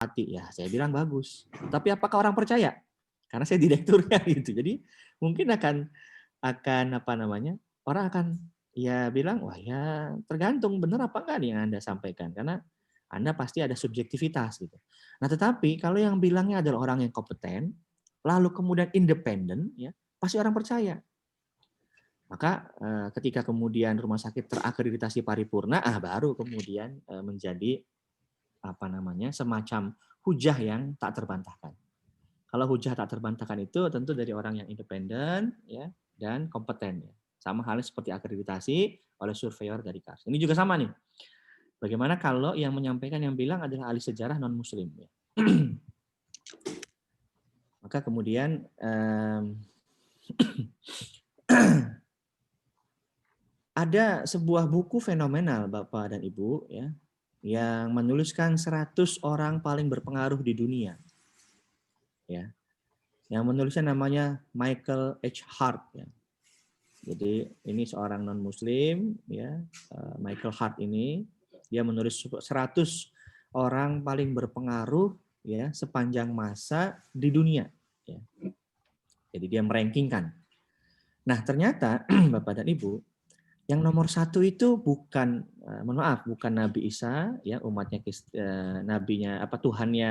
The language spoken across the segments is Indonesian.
hati. Ya, saya bilang bagus. Tapi apakah orang percaya? Karena saya direkturnya gitu. Jadi mungkin akan apa namanya? Orang akan ya bilang, wah ya tergantung benar apa enggak nih yang Anda sampaikan. Karena Anda pasti ada subjektivitas gitu. Nah, tetapi kalau yang bilangnya adalah orang yang kompeten, lalu kemudian independen, ya pasti orang percaya. Maka ketika kemudian rumah sakit terakreditasi paripurna, baru kemudian menjadi apa namanya semacam hujah yang tak terbantahkan. Kalau hujah tak terbantahkan itu tentu dari orang yang independen, ya, dan kompeten. Ya. Sama halnya seperti akreditasi oleh surveyor dari KARS. Ini juga sama nih. Bagaimana kalau yang menyampaikan yang bilang adalah ahli sejarah non Muslim? Ya. Maka kemudian ada sebuah buku fenomenal Bapak dan Ibu ya yang menuliskan 100 orang paling berpengaruh di dunia. Ya. Yang menulisnya namanya Michael H. Hart ya. Jadi ini seorang non muslim ya, Michael Hart ini dia menulis 100 orang paling berpengaruh ya sepanjang masa di dunia ya. Jadi dia merankingkan. Nah, ternyata Bapak dan Ibu, yang nomor 1 itu bukan, mohon maaf, bukan Nabi Isa, ya umatnya nabinya apa Tuhannya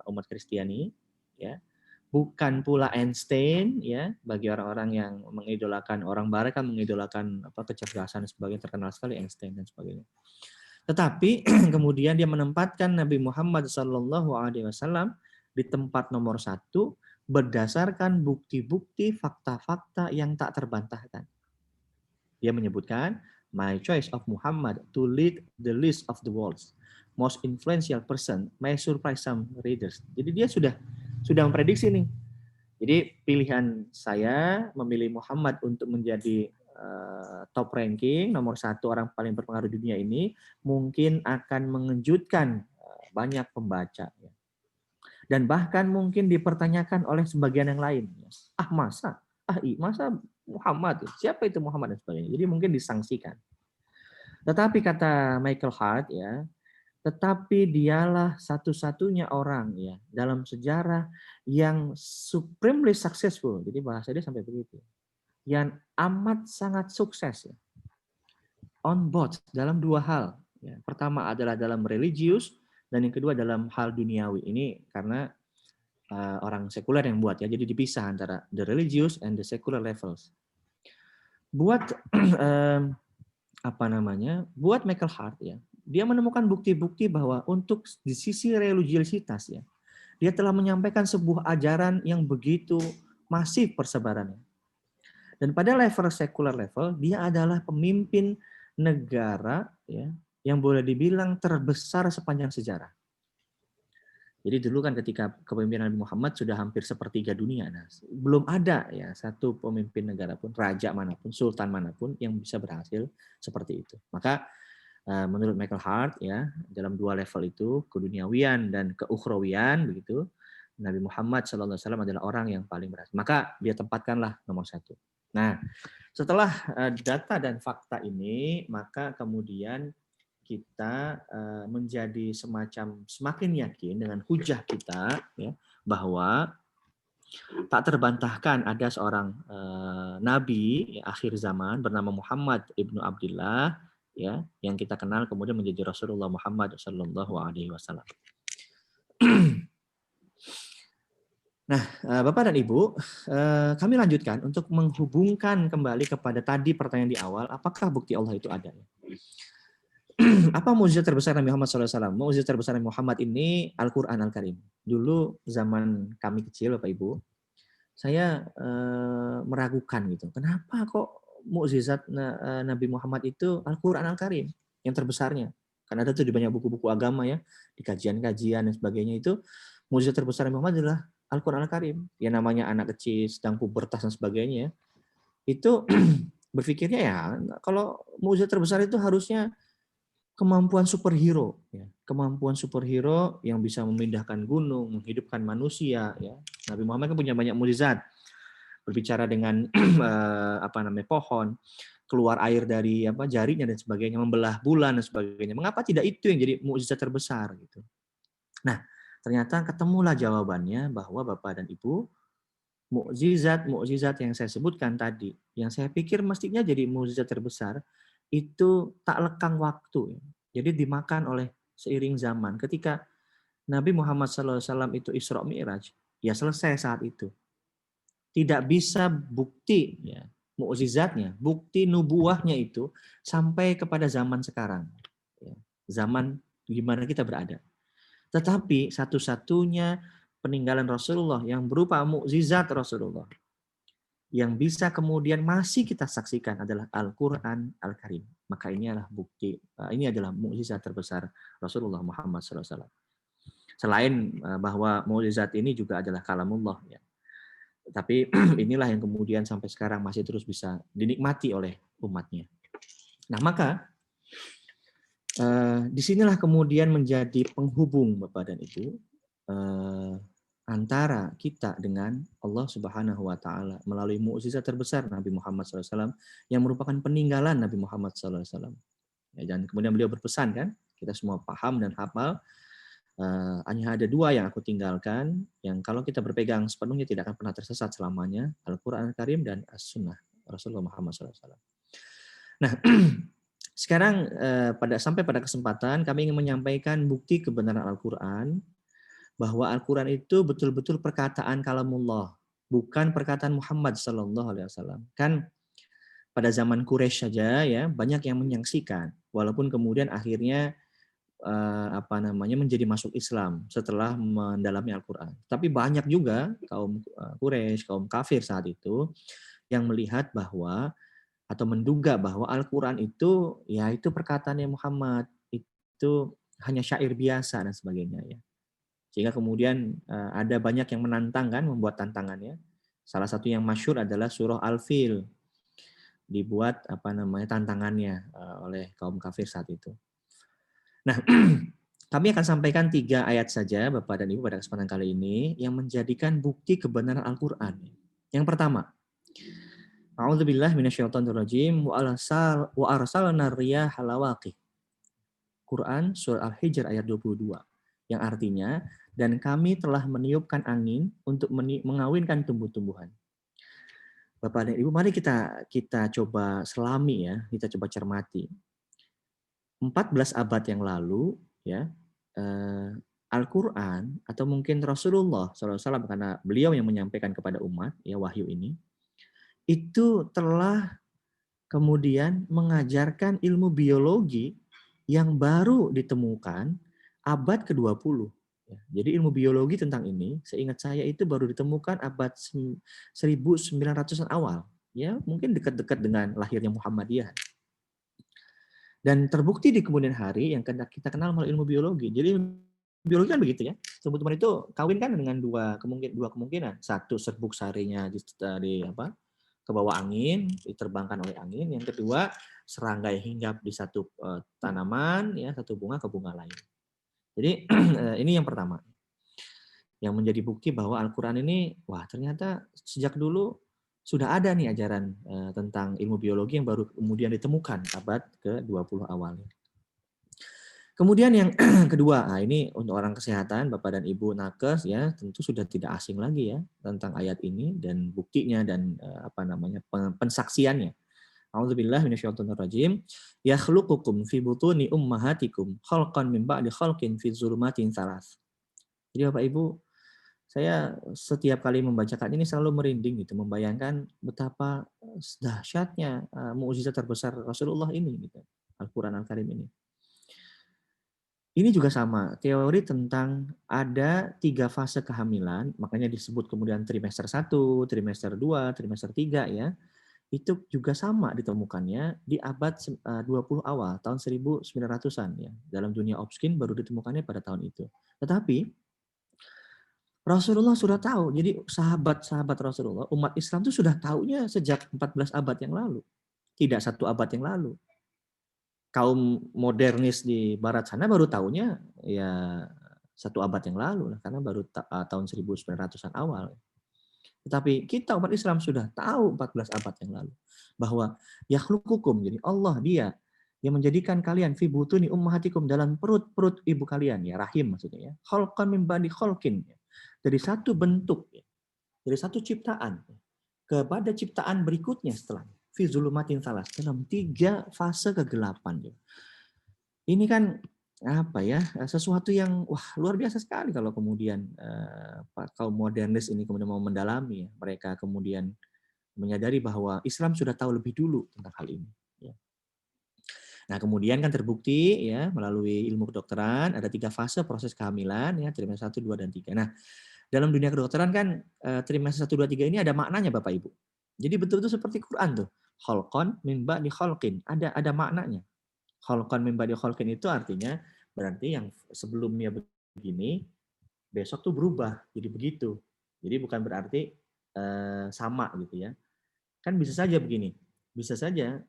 umat Kristiani, ya. Bukan pula Einstein, ya bagi orang-orang yang mengidolakan orang Barat kan mengidolakan apa kecerdasan dan sebagainya, terkenal sekali Einstein dan sebagainya. Tetapi kemudian dia menempatkan Nabi Muhammad SAW di tempat nomor 1 berdasarkan bukti-bukti, fakta-fakta yang tak terbantahkan. Dia menyebutkan, my choice of Muhammad to lead the list of the world's most influential person may surprise some readers. Jadi dia sudah memprediksi nih. Jadi pilihan saya memilih Muhammad untuk menjadi top ranking, nomor 1 orang paling berpengaruh di dunia ini, mungkin akan mengejutkan banyak pembaca. Dan bahkan mungkin dipertanyakan oleh sebagian yang lain. Masa? Masa Muhammad? Siapa itu Muhammad dan sebagainya. Jadi mungkin disangsikan. Tetapi kata Michael Hart ya, tetapi dialah satu-satunya orang ya dalam sejarah yang supremely successful. Jadi bahasa dia sampai begitu. Yang amat sangat sukses ya. On both dalam 2 hal. Ya. Pertama adalah dalam religius dan yang kedua dalam hal duniawi. Ini karena orang sekuler yang buat ya, jadi dipisah antara the religious and the secular levels. Buat apa namanya? Buat Michael Hart ya, dia menemukan bukti-bukti bahwa untuk di sisi religiositas ya, dia telah menyampaikan sebuah ajaran yang begitu masif persebarannya. Dan pada level sekular level, dia adalah pemimpin negara ya, yang boleh dibilang terbesar sepanjang sejarah. Jadi dulu kan ketika kepemimpinan Nabi Muhammad sudah hampir sepertiga dunia. Nah, belum ada ya satu pemimpin negara pun, raja manapun, sultan manapun yang bisa berhasil seperti itu. Maka menurut Michael Hart ya, dalam 2 level itu, keduniawian dan keukhrawian begitu, Nabi Muhammad SAW adalah orang yang paling berhasil. Maka dia tempatkanlah nomor 1. Nah, setelah data dan fakta ini, maka kemudian kita menjadi semacam semakin yakin dengan hujah kita ya bahwa tak terbantahkan ada seorang nabi ya, akhir zaman bernama Muhammad ibnu Abdullah ya yang kita kenal kemudian menjadi Rasulullah Muhammad Shallallahu Alaihi Wasallam. Nah, Bapak dan Ibu, kami lanjutkan untuk menghubungkan kembali kepada tadi pertanyaan di awal, apakah bukti Allah itu ada? Apa mukjizat terbesar Nabi Muhammad SAW? Mukjizat terbesar Nabi Muhammad ini Al-Quran Al-Karim. Dulu zaman kami kecil, Bapak Ibu, saya meragukan gitu. Kenapa kok mukjizat Nabi Muhammad itu Al-Quran Al-Karim yang terbesarnya? Karena ada tuh di banyak buku-buku agama ya, di kajian-kajian dan sebagainya itu, mukjizat terbesar Nabi Muhammad adalah Al-Quran Al-Karim. Ya namanya anak kecil, sedang pubertas dan sebagainya. Itu berpikirnya ya, kalau mukjizat terbesar itu harusnya kemampuan superhero, ya. Kemampuan superhero yang bisa memindahkan gunung, menghidupkan manusia, ya. Nabi Muhammad kan punya banyak mukjizat, berbicara dengan apa namanya pohon, keluar air dari apa jarinya dan sebagainya, membelah bulan dan sebagainya. Mengapa tidak itu yang jadi mukjizat terbesar gitu? Nah, ternyata ketemulah jawabannya bahwa Bapak dan Ibu, mukjizat yang saya sebutkan tadi, yang saya pikir mestinya jadi mukjizat terbesar, itu tak lekang waktu. Jadi dimakan oleh seiring zaman. Ketika Nabi Muhammad SAW itu Isra Mi'raj, ya selesai saat itu. Tidak bisa bukti ya, mukjizatnya, bukti nubuahnya itu sampai kepada zaman sekarang. Ya, zaman di mana kita berada. Tetapi satu-satunya peninggalan Rasulullah yang berupa mukjizat Rasulullah yang bisa kemudian masih kita saksikan adalah Al-Quran Al-Karim. Maka ini adalah bukti, ini adalah mukjizat terbesar Rasulullah Muhammad SAW. Selain bahwa mukjizat ini juga adalah kalamullah. Ya. Tapi inilah yang kemudian sampai sekarang masih terus bisa dinikmati oleh umatnya. Nah maka disinilah kemudian menjadi penghubung Bapak dan Ibu antara kita dengan Allah Subhanahu wa taala melalui mukjizat terbesar Nabi Muhammad SAW yang merupakan peninggalan Nabi Muhammad SAW. Ya, dan kemudian beliau berpesan kan, kita semua paham dan hafal, hanya ada dua yang aku tinggalkan, yang kalau kita berpegang sepenuhnya tidak akan pernah tersesat selamanya, Al-Quran Al-Karim dan As-Sunnah Rasulullah Muhammad SAW. Nah, sekarang sampai pada kesempatan kami ingin menyampaikan bukti kebenaran Al-Quran, bahwa Al-Quran itu betul-betul perkataan kalamullah, bukan perkataan Muhammad Sallallahu Alaihi Wasallam. Kan pada zaman Quraisy saja ya banyak yang menyaksikan, walaupun kemudian akhirnya menjadi masuk Islam setelah mendalami Al-Quran. Tapi banyak juga kaum Quraisy, kaum kafir saat itu yang melihat bahwa atau menduga bahwa Al-Quran itu ya itu perkataannya Muhammad, itu hanya syair biasa dan sebagainya ya. Sehingga kemudian ada banyak yang menantang kan, membuat tantangannya. Salah satu yang masyhur adalah surah Al-Fil. Dibuat tantangannya oleh kaum kafir saat itu. Nah, kami akan sampaikan 3 ayat saja Bapak dan Ibu pada kesempatan kali ini yang menjadikan bukti kebenaran Al-Qur'an. Yang pertama, A'udzubillahi minasyaitonirrajim wa arsalna riyaha lawaqih. Quran surah Al-Hijr ayat 22 yang artinya dan kami telah meniupkan angin untuk mengawinkan tumbuh-tumbuhan. Bapak dan Ibu, mari kita coba selami ya, kita coba cermati. 14 abad yang lalu ya, Al-Qur'an atau mungkin Rasulullah SAW karena beliau yang menyampaikan kepada umat ya wahyu ini, itu telah kemudian mengajarkan ilmu biologi yang baru ditemukan abad ke-20. Jadi ilmu biologi tentang ini, seingat saya itu baru ditemukan abad 1900-an awal. Ya, mungkin dekat-dekat dengan lahirnya Muhammadiyah. Dan terbukti di kemudian hari yang kita kenal melalui ilmu biologi. Jadi biologi kan begitu ya. Tumbuh-tumbuhan itu kawin kan dengan dua kemungkinan. Satu, serbuk sarinya ke bawah angin, diterbangkan oleh angin. Yang kedua, serangga hinggap di satu tanaman, ya satu bunga ke bunga lain. Jadi ini yang pertama. Yang menjadi bukti bahwa Al-Quran ini, wah ternyata sejak dulu sudah ada nih ajaran tentang ilmu biologi yang baru kemudian ditemukan abad ke-20 awal. Kemudian yang kedua, ini untuk orang kesehatan, Bapak dan Ibu nakes ya, tentu sudah tidak asing lagi ya tentang ayat ini dan buktinya dan pensaksiannya. A'udzubillahi minasyaitonirrajim. Yakhluqukum fi butuni ummahatikum khalqan min ba'di khalqin fi dzulumatin tsalas. Jadi Bapak Ibu, saya setiap kali membacakan ini selalu merinding gitu, membayangkan betapa dahsyatnya mukjizat terbesar Rasulullah ini gitu, Al-Qur'an Al-Karim ini. Ini juga sama, teori tentang ada 3 fase kehamilan, makanya disebut kemudian trimester 1, trimester 2, trimester 3 ya. Itu juga sama ditemukannya di abad 20 awal, tahun 1900-an ya. Dalam dunia Opskin baru ditemukannya pada tahun itu. Tetapi Rasulullah sudah tahu, jadi sahabat-sahabat Rasulullah, umat Islam itu sudah tahunya sejak 14 abad yang lalu. Tidak 1 abad yang lalu. Kaum modernis di barat sana baru tahunya ya 1 abad yang lalu, karena baru tahun 1900-an awal. Tetapi kita umat Islam sudah tahu 14 abad yang lalu bahwa yakhluqukum, jadi Allah dia yang menjadikan kalian fi butuni ummahatikum dalam perut-perut ibu kalian, ya rahim maksudnya ya, khalqan min ba'di khalqin, ya. Dari satu bentuk, ya, dari satu ciptaan ya, kepada ciptaan berikutnya setelahnya. Fi zulumatin salas, dalam 3 fase kegelapan. Ya. Ini kan apa ya, sesuatu yang wah luar biasa sekali kalau kemudian kaum modernis ini kemudian mau mendalami, ya. Mereka kemudian menyadari bahwa Islam sudah tahu lebih dulu tentang hal ini. Ya. Nah kemudian kan terbukti ya melalui ilmu kedokteran ada 3 fase proses kehamilan, ya trimester 1, 2, dan 3. Nah dalam dunia kedokteran kan trimester 1, 2, 3 ini ada maknanya Bapak Ibu. Jadi betul-betul seperti Quran tuh. Khalqan min ba'di khalqin. Ada maknanya. Khalqan min ba'di khalqin itu artinya berarti yang sebelumnya begini, besok tuh berubah jadi begitu. Jadi bukan berarti sama gitu ya. Kan bisa saja begini. Bisa saja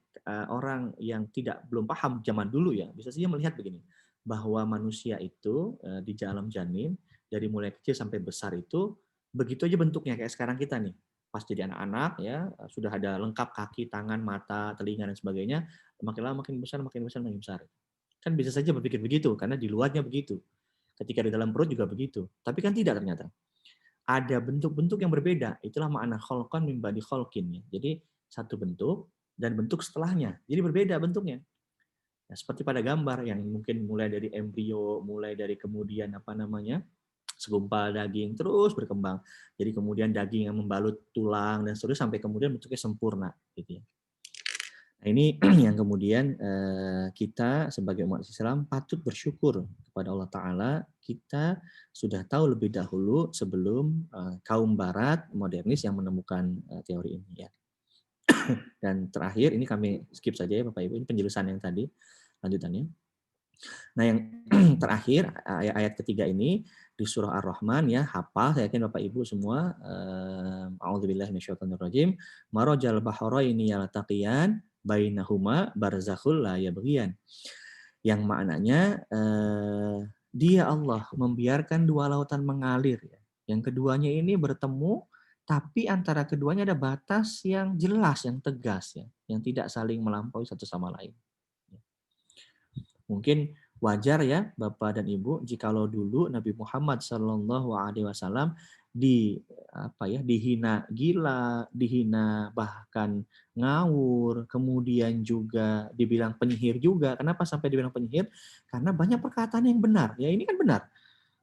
orang yang belum paham zaman dulu ya, bisa saja melihat begini, bahwa manusia itu di dalam janin dari mulai kecil sampai besar itu begitu aja bentuknya kayak sekarang kita nih. Pas jadi anak-anak ya sudah ada lengkap kaki, tangan, mata, telinga dan sebagainya, makin lama makin besar, makin besar, makin besar. Kan bisa saja berpikir begitu karena di luarnya begitu. Ketika di dalam perut juga begitu. Tapi kan tidak ternyata. Ada bentuk-bentuk yang berbeda. Itulah makna khalqan min ba'di khalqin. Jadi satu bentuk dan bentuk setelahnya. Jadi berbeda bentuknya. Nah, seperti pada gambar yang mungkin mulai dari embrio, mulai dari kemudian apa namanya segumpal daging terus berkembang. Jadi kemudian daging yang membalut tulang dan seterusnya sampai kemudian bentuknya sempurna. Gitu ya. Nah, ini yang kemudian kita sebagai umat Islam patut bersyukur kepada Allah Ta'ala, kita sudah tahu lebih dahulu sebelum kaum barat modernis yang menemukan teori ini. Ya. Dan terakhir, ini kami skip saja ya Bapak Ibu, ini penjelasan yang tadi, lanjutannya. Nah yang terakhir, ayat ketiga ini, di surah Ar-Rahman, ya hafal, saya yakin Bapak Ibu semua, a'udzubillahi minasyaitonirrajim, marajal bahraini yaltaqiyan, bainahuma barzakhul la yabghiyan. Yang maknanya dia Allah membiarkan 2 lautan mengalir. Yang keduanya ini bertemu, tapi antara keduanya ada batas yang jelas, yang tegas, ya, yang tidak saling melampaui satu sama lain. Mungkin wajar ya Bapak dan Ibu jikalau dulu Nabi Muhammad SAW dihina gila, dihina bahkan ngawur, kemudian juga dibilang penyihir juga. Kenapa sampai dibilang penyihir? Karena banyak perkataan yang benar. Ya ini kan benar.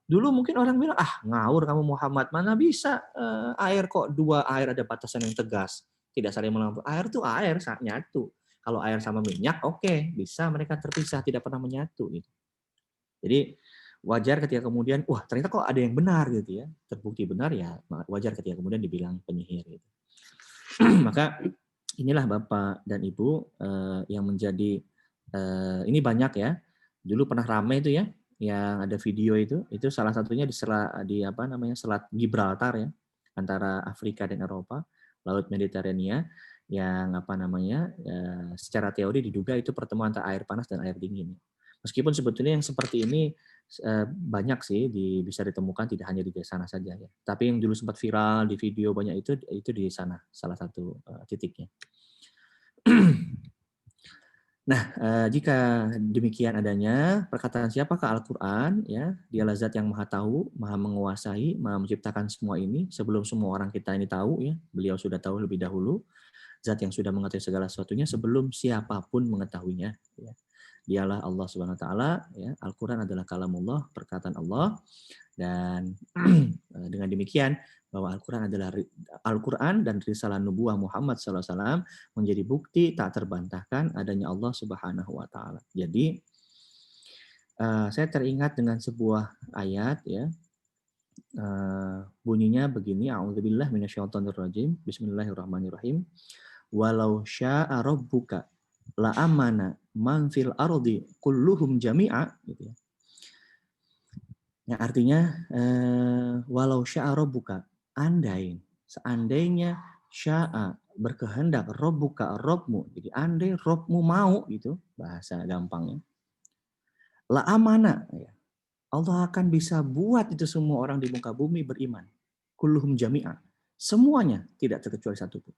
Dulu mungkin orang bilang, ngawur kamu Muhammad, mana bisa air kok 2 air ada batasan yang tegas, tidak saling melampaui. Air tuh air saat nyatu. Kalau air sama minyak, oke, bisa mereka terpisah, tidak pernah menyatu. Gitu. Jadi wajar ketika kemudian, wah ternyata kok ada yang benar gitu ya, terbukti benar ya, wajar ketika kemudian dibilang penyihir. Gitu. Maka inilah Bapak dan Ibu yang menjadi, ini banyak ya, dulu pernah ramai itu ya, yang ada video itu salah satunya di Selat Gibraltar ya, antara Afrika dan Eropa, Laut Mediterania, yang secara teori diduga itu pertemuan antara air panas dan air dingin. Meskipun sebetulnya yang seperti ini banyak sih bisa ditemukan, tidak hanya di sana saja ya. Tapi yang dulu sempat viral di video banyak itu di sana salah satu titiknya. Nah, jika demikian adanya perkataan siapakah Al-Qur'an ya, dialah zat yang Maha tahu, Maha menguasai, Maha menciptakan semua ini sebelum semua orang kita ini tahu ya. Beliau sudah tahu lebih dahulu, zat yang sudah mengetahui segala sesuatunya sebelum siapapun mengetahuinya ya. Dialah Allah Subhanahu wa taala ya. Al-Qur'an adalah kalamullah, perkataan Allah, dan dengan demikian bahwa Al-Quran dan risalah nubuah Muhammad SAW menjadi bukti tak terbantahkan adanya Allah Subhanahu wa taala. Jadi saya teringat dengan sebuah ayat ya. Bunyinya begini, a'udzubillahi minasyaitonirrajim. Bismillahirrahmanirrahim. Walau syaa rabbuka la amana man fil ardi kulluhum jami'a gitu ya. Yang artinya walau syaa rabbuka, seandainya syaa berkehendak, rabbuka Rabbmu, jadi andai Rabbmu mau gitu, bahasa gampangnya, la amana ya. Allah akan bisa buat itu semua orang di muka bumi beriman. Kulluhum jami'a. Semuanya tidak terkecuali satu pun.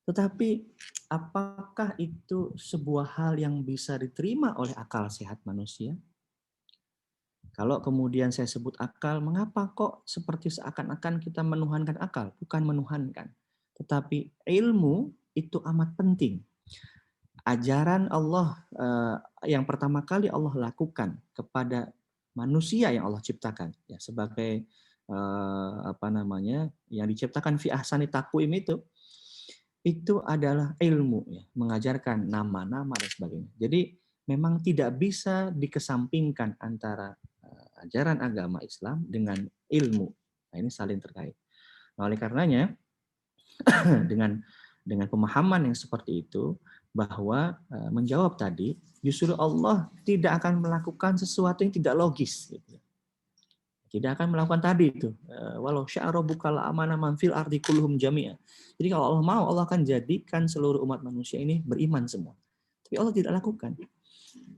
Tetapi apakah itu sebuah hal yang bisa diterima oleh akal sehat manusia? Kalau kemudian saya sebut akal, mengapa kok seperti seakan-akan kita menuhankan akal? Bukan menuhankan. Tetapi ilmu itu amat penting. Ajaran Allah yang pertama kali Allah lakukan kepada manusia yang Allah ciptakan ya sebagai yang diciptakan fi ahsani taqwim itu adalah ilmu ya, mengajarkan nama-nama dan sebagainya. Jadi memang tidak bisa dikesampingkan antara ajaran agama Islam dengan ilmu. Nah, ini saling terkait. Nah, oleh karenanya dengan pemahaman yang seperti itu bahwa menjawab tadi justru Allah tidak akan melakukan sesuatu yang tidak logis gitu. Tidak akan melakukan tadi itu. Walau sya'rabuka la'amana man fil ardi kulluhum jami'a. Jadi kalau Allah mau, Allah akan jadikan seluruh umat manusia ini beriman semua. Tapi Allah tidak lakukan.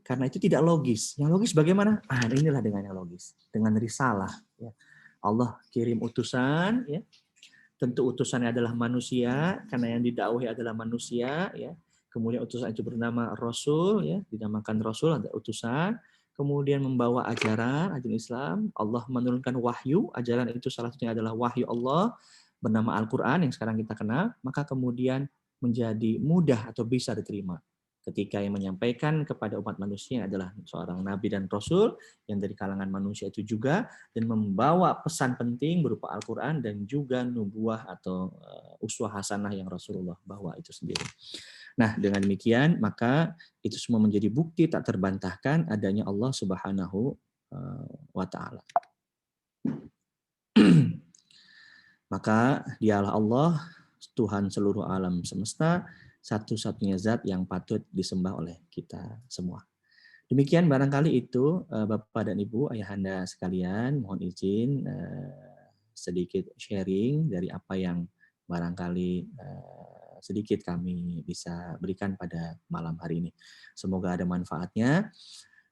Karena itu tidak logis. Yang logis bagaimana? Inilah dengan yang logis. Dengan risalah. Ya. Allah kirim utusan. Ya. Tentu utusannya adalah manusia. Karena yang didakwahi adalah manusia. Ya. Kemudian utusan itu bernama Rasul. Ya. Dinamakan Rasul, ada utusan. Kemudian membawa ajaran Islam, Allah menurunkan wahyu, ajaran itu salah satunya adalah wahyu Allah, bernama Al-Quran yang sekarang kita kenal, maka kemudian menjadi mudah atau bisa diterima. Ketika yang menyampaikan kepada umat manusia adalah seorang nabi dan rasul, yang dari kalangan manusia itu juga, dan membawa pesan penting berupa Al-Quran dan juga nubuah atau uswah hasanah yang Rasulullah bawa itu sendiri. Nah, dengan demikian maka itu semua menjadi bukti tak terbantahkan adanya Allah Subhanahu wa taala. Maka dialah Allah, Tuhan seluruh alam semesta, satu-satunya zat yang patut disembah oleh kita semua. Demikian barangkali itu Bapak dan Ibu, ayahanda sekalian, mohon izin sedikit sharing dari apa yang barangkali sedikit kami bisa berikan pada malam hari ini. Semoga ada manfaatnya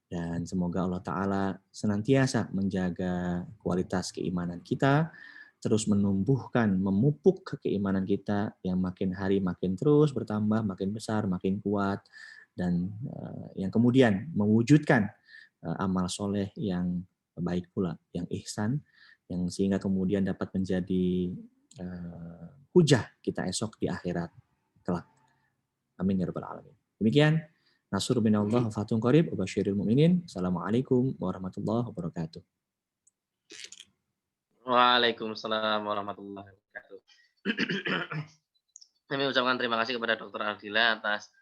dan semoga Allah Ta'ala senantiasa menjaga kualitas keimanan kita, terus menumbuhkan, memupuk keimanan kita yang makin hari makin terus bertambah, makin besar, makin kuat, dan yang kemudian mewujudkan amal soleh yang baik pula, yang ihsan, yang sehingga kemudian dapat menjadi hujah kita esok di akhirat kelak. Amin ya rabbal alamin. Demikian nasrul minallah wa fathun qarib wa basyiril mu'minin. Assalamualaikum warahmatullahi wabarakatuh. Waalaikumsalam warahmatullahi wabarakatuh. Kami ucapkan terima kasih kepada Dr. Aldila atas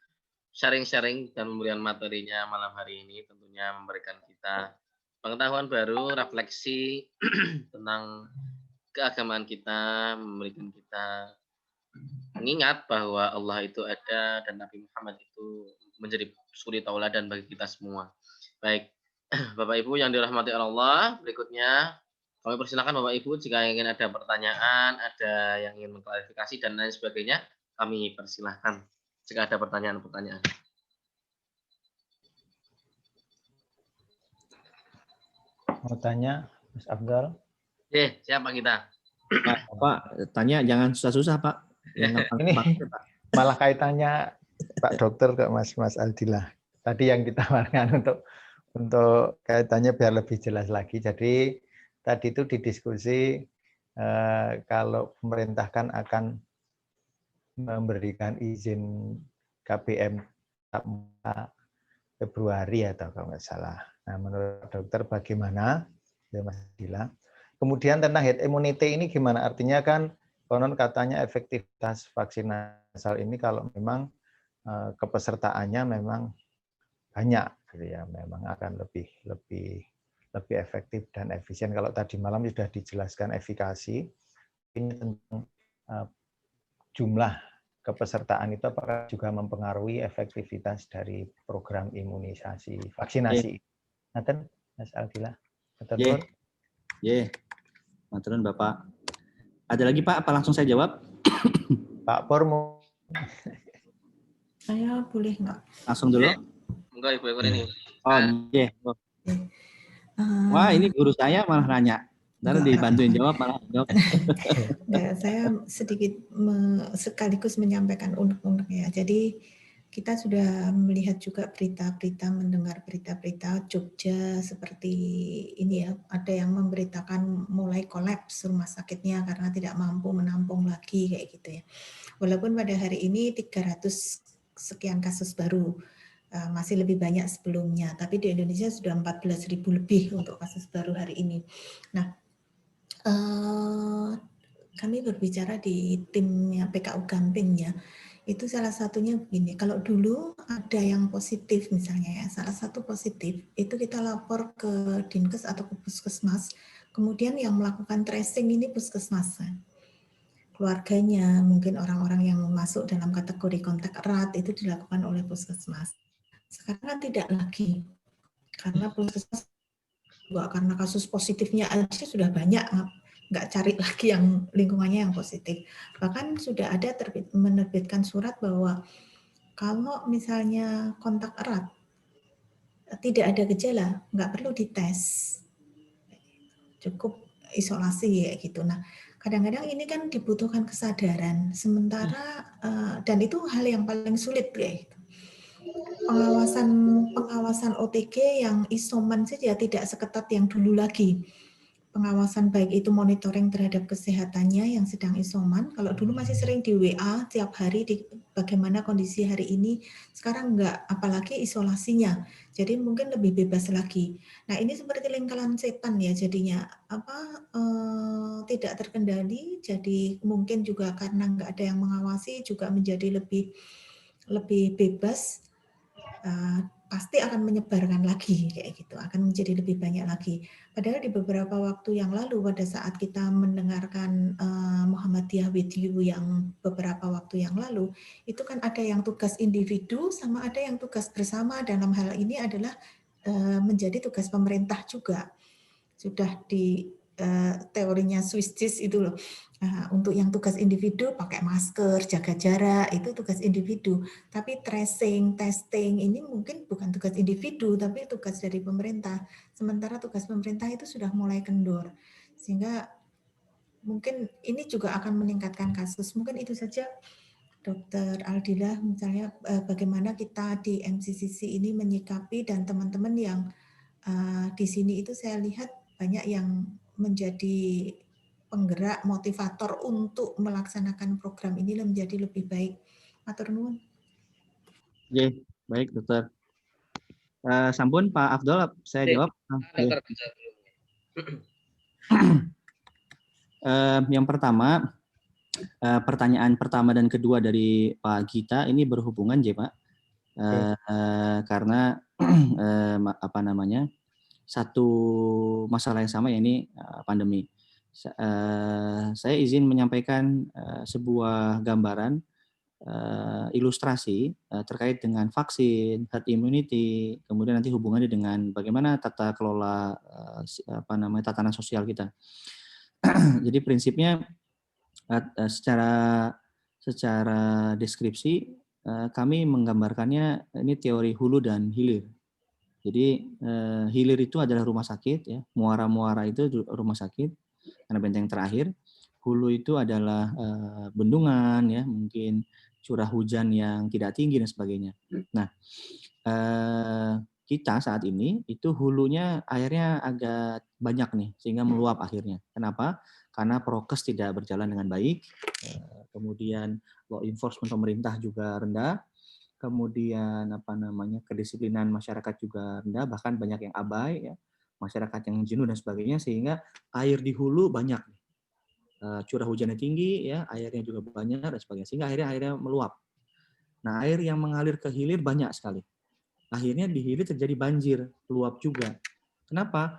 sharing-sharing dan pemberian materinya malam hari ini. Tentunya memberikan kita pengetahuan baru, refleksi tentang keagamaan kita, memberikan kita mengingat bahwa Allah itu ada dan Nabi Muhammad itu menjadi suri tauladan bagi kita semua. Baik, Bapak Ibu yang dirahmati Allah, berikutnya kami persilakan Bapak Ibu jika ingin ada pertanyaan, ada yang ingin mengklarifikasi dan lain sebagainya, kami persilahkan jika ada pertanyaan-pertanyaan. Mau tanya, Mas Afdal? Siapa kita? Pak, tanya jangan susah-susah Pak. Yang ini Pak. Malah kaitannya Pak Dokter ke Mas Aldila. Tadi yang kita tawarkan untuk kaitannya biar lebih jelas lagi. Jadi tadi itu didiskusi kalau pemerintah kan akan memberikan izin KBM Februari atau kalau nggak salah. Nah, menurut dokter bagaimana? Mas Aldila. Kemudian tentang herd immunity ini gimana? Artinya kan konon katanya efektivitas vaksin masal ini kalau memang kepesertaannya memang banyak, gitu ya, memang akan lebih efektif dan efisien. Kalau tadi malam sudah dijelaskan efikasi, ini tentang jumlah kepesertaan itu apakah juga mempengaruhi efektivitas dari program imunisasi vaksinasi? Nanti Mas Aldila. Maturun Bapak. Ada lagi Pak? Apa langsung saya jawab? Pak Pur, saya boleh nggak? Langsung dulu. Enggak, Ibu Ekor ini. Oh, iya. Wah, ini guru saya malah nanya. Ntar dibantuin jawab malah. Dok. Enggak, saya sedikit sekaligus menyampaikan unek-unek ya. Jadi kita sudah melihat juga berita-berita, mendengar berita-berita Jogja seperti ini ya, ada yang memberitakan mulai kolaps rumah sakitnya karena tidak mampu menampung lagi kayak gitu ya. Walaupun pada hari ini 300 sekian kasus baru, masih lebih banyak sebelumnya, tapi di Indonesia sudah 14.000 lebih untuk kasus baru hari ini. Nah, kami berbicara di timnya PKU Gamping ya, itu salah satunya begini, kalau dulu ada yang positif misalnya ya, salah satu positif, itu kita lapor ke Dinkes atau ke Puskesmas, kemudian yang melakukan tracing ini Puskesmas. Keluarganya, mungkin orang-orang yang masuk dalam kategori kontak erat itu dilakukan oleh Puskesmas. Sekarang kan tidak lagi, karena Puskesmas juga karena kasus positifnya aja sudah banyak, nggak cari lagi yang lingkungannya yang positif. Bahkan sudah ada menerbitkan surat bahwa kalau misalnya kontak erat tidak ada gejala, nggak perlu dites, cukup isolasi ya gitu. Nah, kadang-kadang ini kan dibutuhkan kesadaran. Sementara dan itu hal yang paling sulit ya. Pengawasan OTG yang isoman saja tidak seketat yang dulu lagi. Pengawasan baik itu monitoring terhadap kesehatannya yang sedang isoman. Kalau dulu masih sering di WA tiap hari bagaimana kondisi hari ini, sekarang enggak, apalagi isolasinya. Jadi mungkin lebih bebas lagi. Nah, ini seperti lingkaran setan ya jadinya tidak terkendali. Jadi mungkin juga karena enggak ada yang mengawasi juga menjadi lebih bebas. Pasti akan menyebarkan lagi kayak gitu, akan menjadi lebih banyak lagi. Padahal di beberapa waktu yang lalu pada saat kita mendengarkan Muhammadiyah with you yang beberapa waktu yang lalu, itu kan ada yang tugas individu sama ada yang tugas bersama, dalam hal ini adalah menjadi tugas pemerintah juga. Sudah di teorinya Swiss cheese itu loh. Untuk yang tugas individu pakai masker, jaga jarak, itu tugas individu. Tapi tracing, testing ini mungkin bukan tugas individu, tapi tugas dari pemerintah. Sementara tugas pemerintah itu sudah mulai kendor. Sehingga mungkin ini juga akan meningkatkan kasus. Mungkin itu saja, Dr. Aldila, misalnya bagaimana kita di MCCC ini menyikapi, dan teman-teman yang di sini itu saya lihat banyak yang menjadi penggerak, motivator untuk melaksanakan program ini menjadi lebih baik. Matur nuwun. Oke, baik dokter. Sampun Pak Afdol, saya jawab. Yang pertama, pertanyaan pertama dan kedua dari Pak Gita ini berhubungan ya Pak, karena apa namanya, satu masalah yang sama, yakni pandemi. Saya izin menyampaikan sebuah gambaran ilustrasi terkait dengan vaksin, herd immunity, kemudian nanti hubungannya dengan bagaimana tata kelola tatanan sosial kita. Jadi prinsipnya secara deskripsi kami menggambarkannya ini teori hulu dan hilir. Jadi hilir itu adalah rumah sakit ya, muara-muara itu rumah sakit karena benteng terakhir. Hulu itu adalah bendungan ya, mungkin curah hujan yang tidak tinggi dan sebagainya. Nah, kita saat ini itu hulunya airnya agak banyak nih sehingga meluap akhirnya. Kenapa? Karena prokes tidak berjalan dengan baik. Kemudian law enforcement pemerintah juga rendah. Kemudian kedisiplinan masyarakat juga rendah, bahkan banyak yang abai ya, masyarakat yang jenuh dan sebagainya, sehingga air di hulu banyak, curah hujannya tinggi ya, airnya juga banyak dan sebagainya, sehingga akhirnya meluap. Nah, air yang mengalir ke hilir banyak sekali. Akhirnya di hilir terjadi banjir, meluap juga. Kenapa?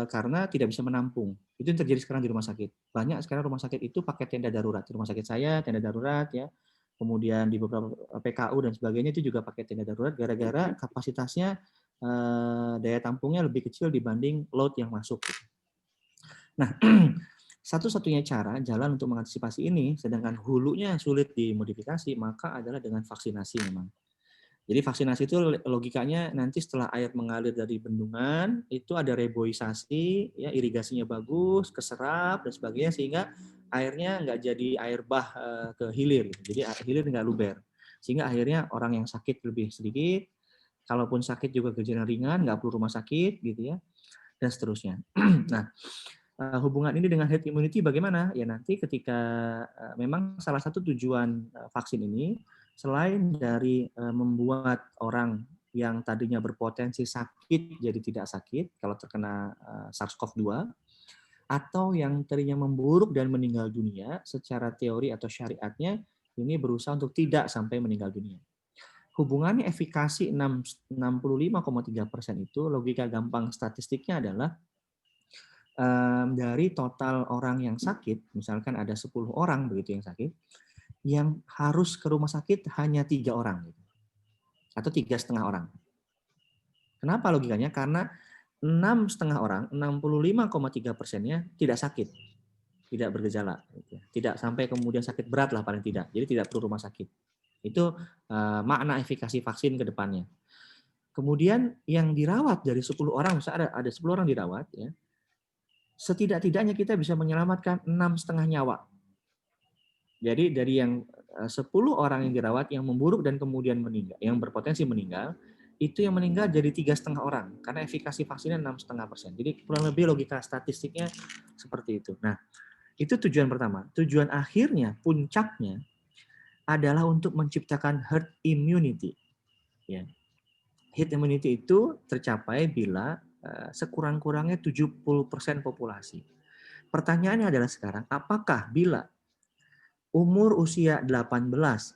Karena tidak bisa menampung. Itu yang terjadi sekarang di rumah sakit. Banyak sekarang rumah sakit itu pakai tenda darurat. Di rumah sakit saya tenda darurat ya. Kemudian di beberapa PKU dan sebagainya itu juga pakai tenda darurat gara-gara kapasitasnya daya tampungnya lebih kecil dibanding load yang masuk. Nah, satu-satunya cara jalan untuk mengantisipasi ini, sedangkan hulunya sulit dimodifikasi, maka adalah dengan vaksinasi memang. Jadi vaksinasi itu logikanya nanti setelah air mengalir dari bendungan, itu ada reboisasi, ya irigasinya bagus, keserap dan sebagainya, sehingga airnya nggak jadi air bah ke hilir. Jadi hilir nggak luber. Sehingga akhirnya orang yang sakit lebih sedikit, kalaupun sakit juga gejala ringan, nggak perlu rumah sakit, gitu ya, dan seterusnya. Nah, hubungan ini dengan herd immunity bagaimana? Ya nanti ketika memang salah satu tujuan vaksin ini, selain dari membuat orang yang tadinya berpotensi sakit jadi tidak sakit kalau terkena SARS-CoV-2, atau yang tadinya memburuk dan meninggal dunia, secara teori atau syariatnya ini berusaha untuk tidak sampai meninggal dunia. Hubungannya efikasi 65,3% itu, logika gampang statistiknya adalah dari total orang yang sakit, misalkan ada 10 orang begitu yang sakit, yang harus ke rumah sakit hanya 3 orang, gitu. Atau 3,5 orang. Kenapa logikanya? Karena 6,5 orang, 65,3%-nya tidak sakit, tidak bergejala, gitu. Tidak sampai kemudian sakit berat lah paling tidak. Jadi tidak perlu rumah sakit. Itu makna efikasi vaksin ke depannya. Kemudian yang dirawat dari 10 orang, misalnya ada 10 orang dirawat, ya, setidak-tidaknya kita bisa menyelamatkan 6,5 nyawa. Jadi dari yang 10 orang yang dirawat yang memburuk dan kemudian meninggal, yang berpotensi meninggal, itu yang meninggal jadi 3,5 orang karena efikasi vaksinnya 6,5%. Jadi kurang lebih logika statistiknya seperti itu. Nah, itu tujuan pertama. Tujuan akhirnya, puncaknya adalah untuk menciptakan herd immunity. Ya. Herd immunity itu tercapai bila sekurang-kurangnya 70% populasi. Pertanyaannya adalah sekarang, apakah bila umur usia 18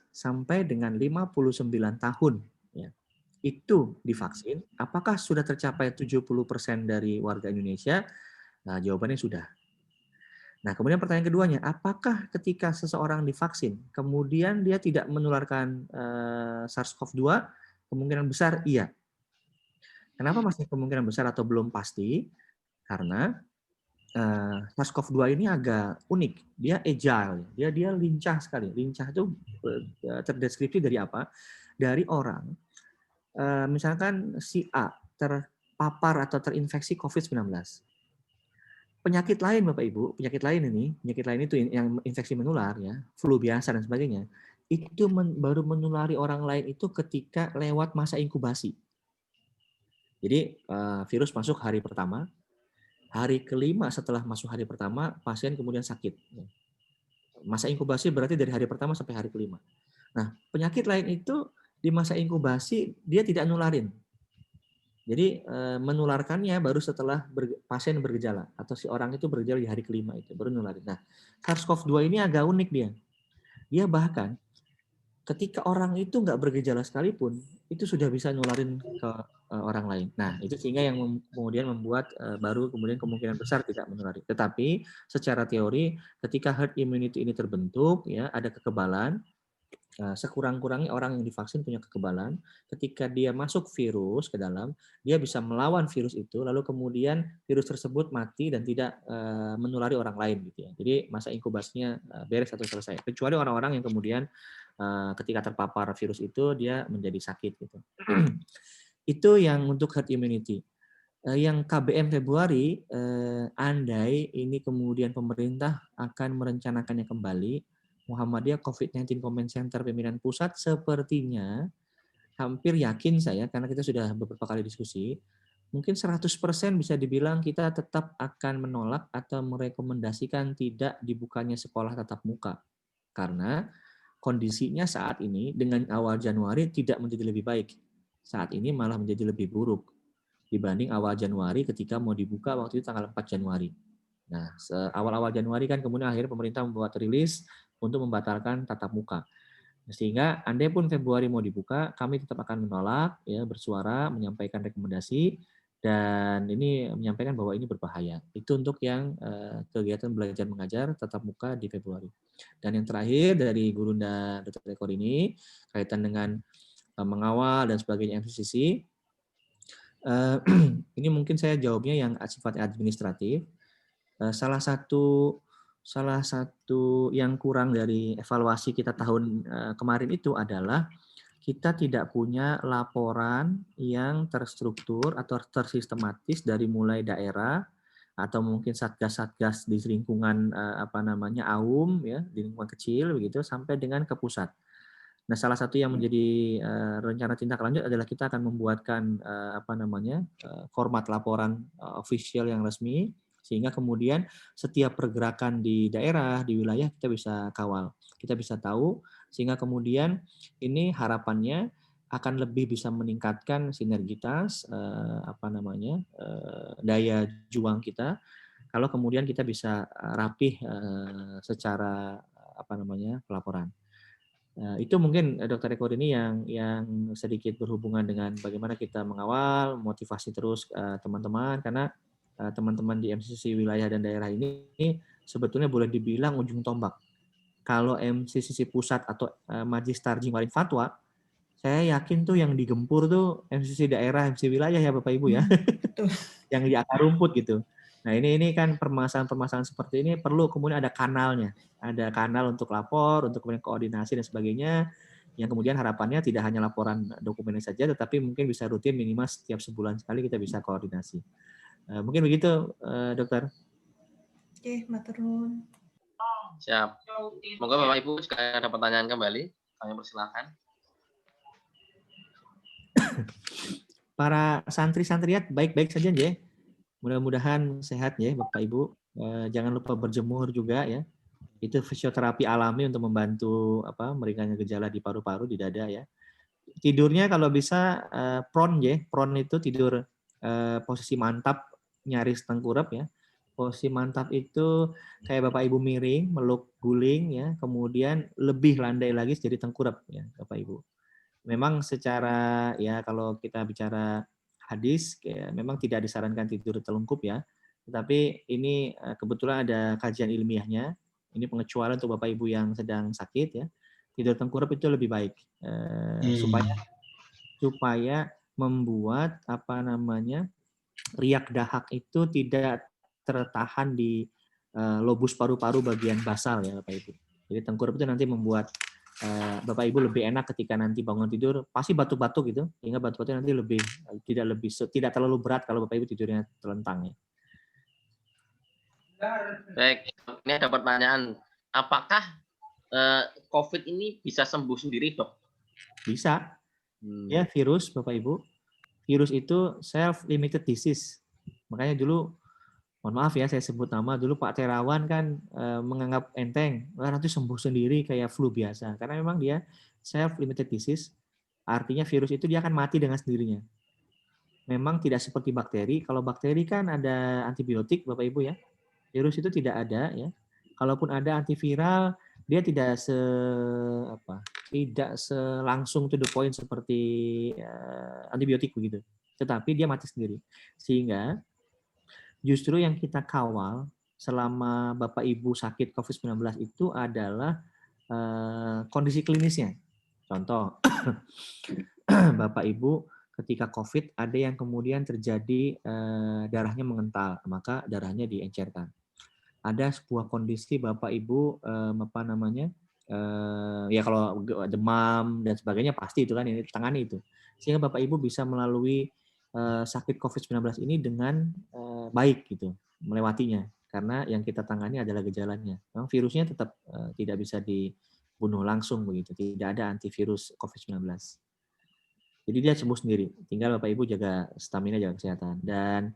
sampai dengan 59 tahun ya, itu divaksin, apakah sudah tercapai 70% dari warga Indonesia? Nah, jawabannya sudah. Nah, kemudian pertanyaan keduanya, apakah ketika seseorang divaksin, kemudian dia tidak menularkan SARS-CoV-2? Kemungkinan besar iya. Kenapa masih kemungkinan besar atau belum pasti? Karena SARS-CoV-2 ini agak unik. Dia agile, dia lincah sekali. Lincah itu terdeskripsi dari apa? Dari orang, misalkan si A terpapar atau terinfeksi COVID-19. Penyakit lain, Bapak Ibu, penyakit lain itu yang infeksi menular, ya, flu biasa dan sebagainya, itu baru menulari orang lain itu ketika lewat masa inkubasi. Jadi virus masuk hari pertama, hari kelima setelah masuk hari pertama, pasien kemudian sakit. Masa inkubasi berarti dari hari pertama sampai hari kelima. Nah, penyakit lain itu di masa inkubasi dia tidak nularin. Jadi menularkannya baru setelah pasien bergejala atau si orang itu bergejala di hari kelima itu baru nularin. Nah, SARS-CoV-2 ini agak unik dia. Dia bahkan ketika orang itu nggak bergejala sekalipun itu sudah bisa nularin ke orang lain. Nah, itu sehingga yang kemudian membuat baru kemudian kemungkinan besar tidak menulari. Tetapi secara teori ketika herd immunity ini terbentuk, ya ada kekebalan. Sekurang-kurangnya orang yang divaksin punya kekebalan, ketika dia masuk virus ke dalam, dia bisa melawan virus itu, lalu kemudian virus tersebut mati dan tidak menulari orang lain, gitu ya. Jadi masa inkubasinya beres atau selesai. Kecuali orang-orang yang kemudian ketika terpapar virus itu dia menjadi sakit, gitu. Itu yang untuk herd immunity. Yang KBM Februari, andai ini kemudian pemerintah akan merencanakannya kembali, Muhammadiyah COVID-19 Command Center Pimpinan Pusat sepertinya hampir yakin saya, karena kita sudah beberapa kali diskusi, mungkin 100% bisa dibilang kita tetap akan menolak atau merekomendasikan tidak dibukanya sekolah tatap muka. Karena kondisinya saat ini dengan awal Januari tidak menjadi lebih baik. Saat ini malah menjadi lebih buruk dibanding awal Januari ketika mau dibuka waktu itu tanggal 4 Januari. Nah, awal-awal Januari kan kemudian akhirnya pemerintah membuat rilis untuk membatalkan tatap muka. Sehingga andai pun Februari mau dibuka, kami tetap akan menolak, ya, bersuara, menyampaikan rekomendasi, dan ini menyampaikan bahwa ini berbahaya. Itu untuk yang kegiatan belajar mengajar tatap muka di Februari. Dan yang terakhir dari Gurunda Dr. Eko ini, kaitan dengan mengawal dan sebagainya MCCC, ini mungkin saya jawabnya yang sifatnya administratif. Salah satu yang kurang dari evaluasi kita tahun kemarin itu adalah kita tidak punya laporan yang terstruktur atau tersistematis dari mulai daerah atau mungkin satgas-satgas di lingkungan AUM ya, di lingkungan kecil begitu sampai dengan ke pusat. Nah, salah satu yang menjadi rencana tindak lanjut adalah kita akan membuatkan format laporan official yang resmi, sehingga kemudian setiap pergerakan di daerah, di wilayah kita bisa kawal, kita bisa tahu, sehingga kemudian ini harapannya akan lebih bisa meningkatkan sinergitas daya juang kita kalau kemudian kita bisa rapih secara pelaporan. Itu mungkin Dr. Eko ini yang sedikit berhubungan dengan bagaimana kita mengawal, motivasi terus teman-teman, karena teman-teman di MCCC wilayah dan daerah ini sebetulnya boleh dibilang ujung tombak. Kalau MCCC pusat atau Majelis Tarjih Waring Fatwa, saya yakin tuh yang digempur tuh MCCC daerah, MCCC wilayah ya Bapak Ibu ya, yang di akar rumput gitu. Nah ini kan permasalahan seperti ini perlu kemudian ada kanalnya, ada kanal untuk lapor, untuk kemudian koordinasi dan sebagainya, yang kemudian harapannya tidak hanya laporan dokumennya saja, tetapi mungkin bisa rutin minimal setiap sebulan sekali kita bisa koordinasi. Mungkin begitu, Dokter. Oke, matur nuwun. Siap. Semoga Bapak Ibu jika ada pertanyaan kembali, kami persilakan. Para santri-santriat baik-baik saja ya. Mudah-mudahan sehat ya Bapak Ibu. Jangan lupa berjemur juga ya. Itu fisioterapi alami untuk membantu meringankan gejala di paru-paru, di dada ya. Tidurnya kalau bisa prone ya. Prone itu tidur posisi mantap nyaris tengkurap ya. Posisi mantap itu kayak Bapak Ibu miring, meluk guling ya, kemudian lebih landai lagi jadi tengkurap ya Bapak Ibu. Memang secara ya kalau kita bicara hadis ya, memang tidak disarankan tidur telungkup ya. Tetapi ini kebetulan ada kajian ilmiahnya. Ini pengecualian untuk Bapak Ibu yang sedang sakit ya. Tidur tengkurap itu lebih baik supaya membuat riak dahak itu tidak tertahan di lobus paru-paru bagian basal ya Bapak Ibu. Jadi tengkurap itu nanti membuat Bapak Ibu lebih enak ketika nanti bangun tidur pasti batuk-batuk gitu, sehingga batuk-batuk nanti tidak terlalu berat kalau Bapak Ibu tidurnya telentang ya. Baik, ini ada pertanyaan. Apakah COVID ini bisa sembuh sendiri, Dok? Bisa. Ya, virus Bapak Ibu. Virus itu self-limited disease. Makanya dulu, mohon maaf ya saya sebut nama, dulu Pak Terawan kan menganggap enteng, nanti sembuh sendiri kayak flu biasa. Karena memang dia self-limited disease, artinya virus itu dia akan mati dengan sendirinya. Memang tidak seperti bakteri. Kalau bakteri kan ada antibiotik Bapak Ibu ya. Virus itu tidak ada ya. Kalaupun ada antiviral, dia tidak langsung to the point seperti antibiotik begitu. Tetapi dia mati sendiri. Sehingga justru yang kita kawal selama Bapak Ibu sakit COVID-19 itu adalah kondisi klinisnya. Contoh, Bapak Ibu ketika COVID ada yang kemudian terjadi darahnya mengental, maka darahnya diencerkan. Ada sebuah kondisi Bapak Ibu ya kalau demam dan sebagainya pasti itu kan ini tangani itu. Sehingga Bapak Ibu bisa melalui sakit COVID-19 ini dengan baik gitu, melewatinya. Karena yang kita tangani adalah gejalanya. Memang virusnya tetap tidak bisa dibunuh langsung begitu, tidak ada antivirus COVID-19. Jadi dia sembuh sendiri. Tinggal Bapak Ibu jaga stamina, jaga kesehatan. Dan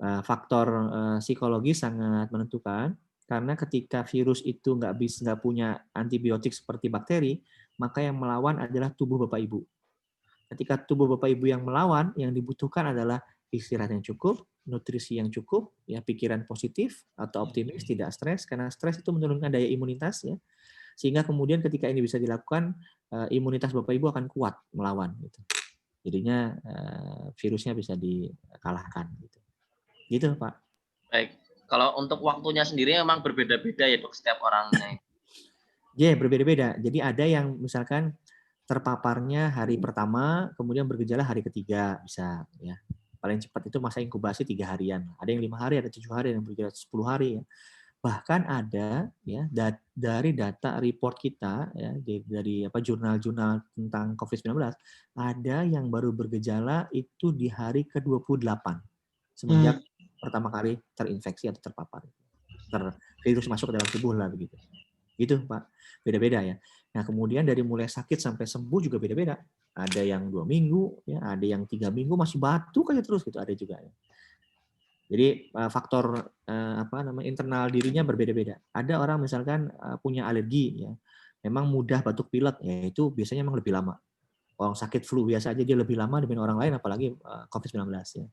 faktor psikologi sangat menentukan karena ketika virus itu nggak punya antibiotik seperti bakteri, maka yang melawan adalah tubuh Bapak Ibu. Ketika tubuh Bapak Ibu yang melawan, yang dibutuhkan adalah istirahat yang cukup, nutrisi yang cukup, ya pikiran positif atau optimis, tidak stres, karena stres itu menurunkan daya imunitas ya. Sehingga kemudian ketika ini bisa dilakukan, imunitas Bapak Ibu akan kuat melawan gitu. Jadinya virusnya bisa dikalahkan gitu. Gitu, Pak. Baik. Kalau untuk waktunya sendiri memang berbeda-beda ya, Dok, setiap orangnya. Ya, berbeda-beda. Jadi ada yang misalkan terpaparnya hari pertama, kemudian bergejala hari ketiga, bisa ya. Paling cepat itu masa inkubasi 3 harian. Ada yang 5 hari, ada 7 hari, ada yang bergejala 10 hari ya. Bahkan ada ya dari data report kita ya dari jurnal-jurnal tentang COVID-19 ada yang baru bergejala itu di hari ke-28 semenjak pertama kali terinfeksi atau terpapar. Virus masuk ke dalam tubuh lah begitu. Gitu, Pak. Beda-beda ya. Nah, kemudian dari mulai sakit sampai sembuh juga beda-beda. Ada yang 2 minggu, ya, ada yang 3 minggu masih batuk aja terus gitu, ada juga ya. Jadi faktor internal dirinya berbeda-beda. Ada orang misalkan punya alergi ya, memang mudah batuk pilek, ya itu biasanya memang lebih lama. Orang sakit flu biasa aja dia lebih lama dibanding orang lain, apalagi COVID-19 ya.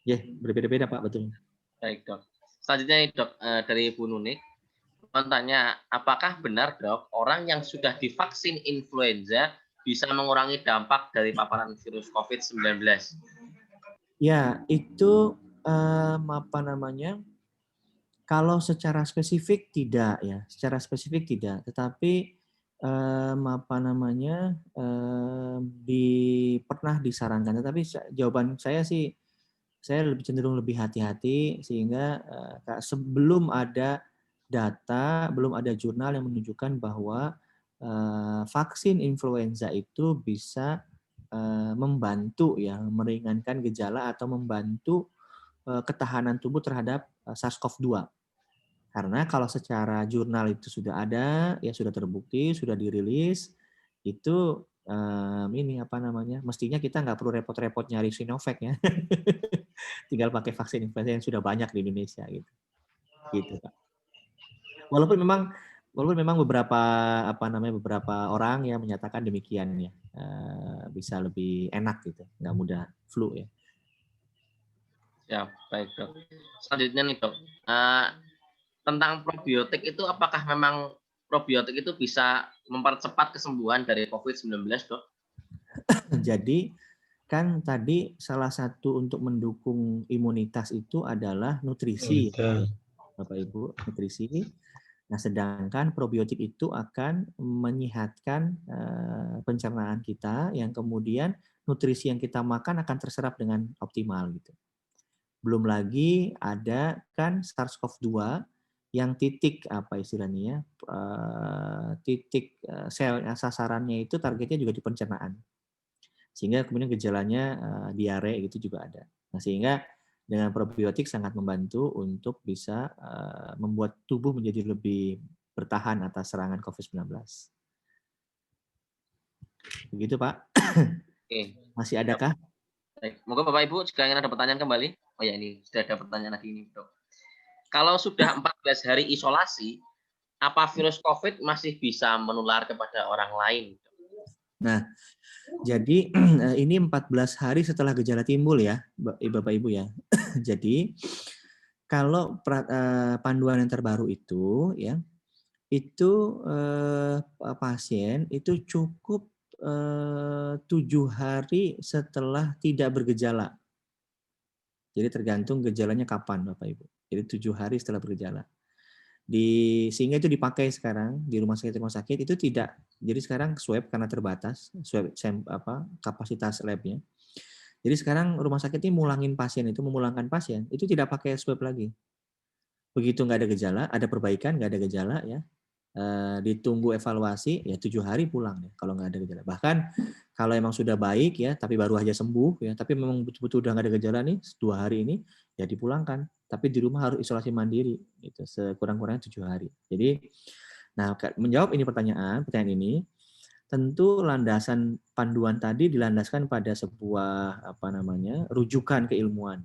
Ya, berbeda-beda Pak, betul. Baik dok. Selanjutnya nih dok, dari Bu Nunik, tanya, apakah benar dok, orang yang sudah divaksin influenza bisa mengurangi dampak dari paparan virus COVID-19? Ya, itu kalau secara spesifik tidak ya, tetapi pernah disarankan. Tetapi jawaban saya sih, saya lebih cenderung lebih hati-hati sehingga sebelum ada data, belum ada jurnal yang menunjukkan bahwa vaksin influenza itu bisa membantu ya meringankan gejala atau membantu ketahanan tubuh terhadap SARS-CoV-2. Karena kalau secara jurnal itu sudah ada, ya sudah terbukti, sudah dirilis, itu mestinya kita nggak perlu repot-repot nyari Sinovac ya. Tinggal pakai vaksin influenza yang sudah banyak di Indonesia gitu. Gitu, Pak. Walaupun memang beberapa orang yang menyatakan demikian ya, bisa lebih enak gitu, nggak mudah flu ya. Ya, baik dok. Selanjutnya nih dok, tentang probiotik itu apakah memang probiotik itu bisa mempercepat kesembuhan dari COVID-19 dok? Jadi kan tadi salah satu untuk mendukung imunitas itu adalah nutrisi, Bapak Ibu, nutrisi. Nah, sedangkan probiotik itu akan menyehatkan pencernaan kita, yang kemudian nutrisi yang kita makan akan terserap dengan optimal gitu. Belum lagi ada kan SARS-CoV-2 yang titik sel sasarannya itu targetnya juga di pencernaan. Sehingga kemudian gejalanya diare gitu juga ada. Nah, sehingga dengan probiotik sangat membantu untuk bisa membuat tubuh menjadi lebih bertahan atas serangan COVID-19. Begitu, Pak. Oke. Masih adakah? Baik. Moga Bapak Ibu jika ingin ada pertanyaan kembali. Oh ya, ini sudah ada pertanyaan lagi ini, dok. Kalau sudah 14 hari isolasi, apa virus COVID masih bisa menular kepada orang lain? Nah, jadi ini 14 hari setelah gejala timbul ya, Bapak Ibu ya. Jadi kalau panduan yang terbaru itu ya, itu pasien itu cukup 7 hari setelah tidak bergejala. Jadi tergantung gejalanya kapan Bapak Ibu. Jadi 7 hari setelah bergejala. Sehingga itu dipakai sekarang di rumah sakit itu tidak. Jadi sekarang swab karena terbatas, kapasitas labnya. Jadi sekarang rumah sakit ini memulangkan pasien itu tidak pakai swab lagi. Begitu nggak ada gejala, ada perbaikan, nggak ada gejala ya, ditunggu evaluasi ya 7 hari pulang ya kalau nggak ada gejala. Bahkan kalau emang sudah baik ya, tapi baru aja sembuh ya, tapi memang betul-betul udah nggak ada gejala nih 2 hari ini ya dipulangkan. Tapi di rumah harus isolasi mandiri gitu sekurang-kurangnya 7 hari. Jadi, nah menjawab ini pertanyaan ini tentu landasan panduan tadi dilandaskan pada sebuah rujukan keilmuan.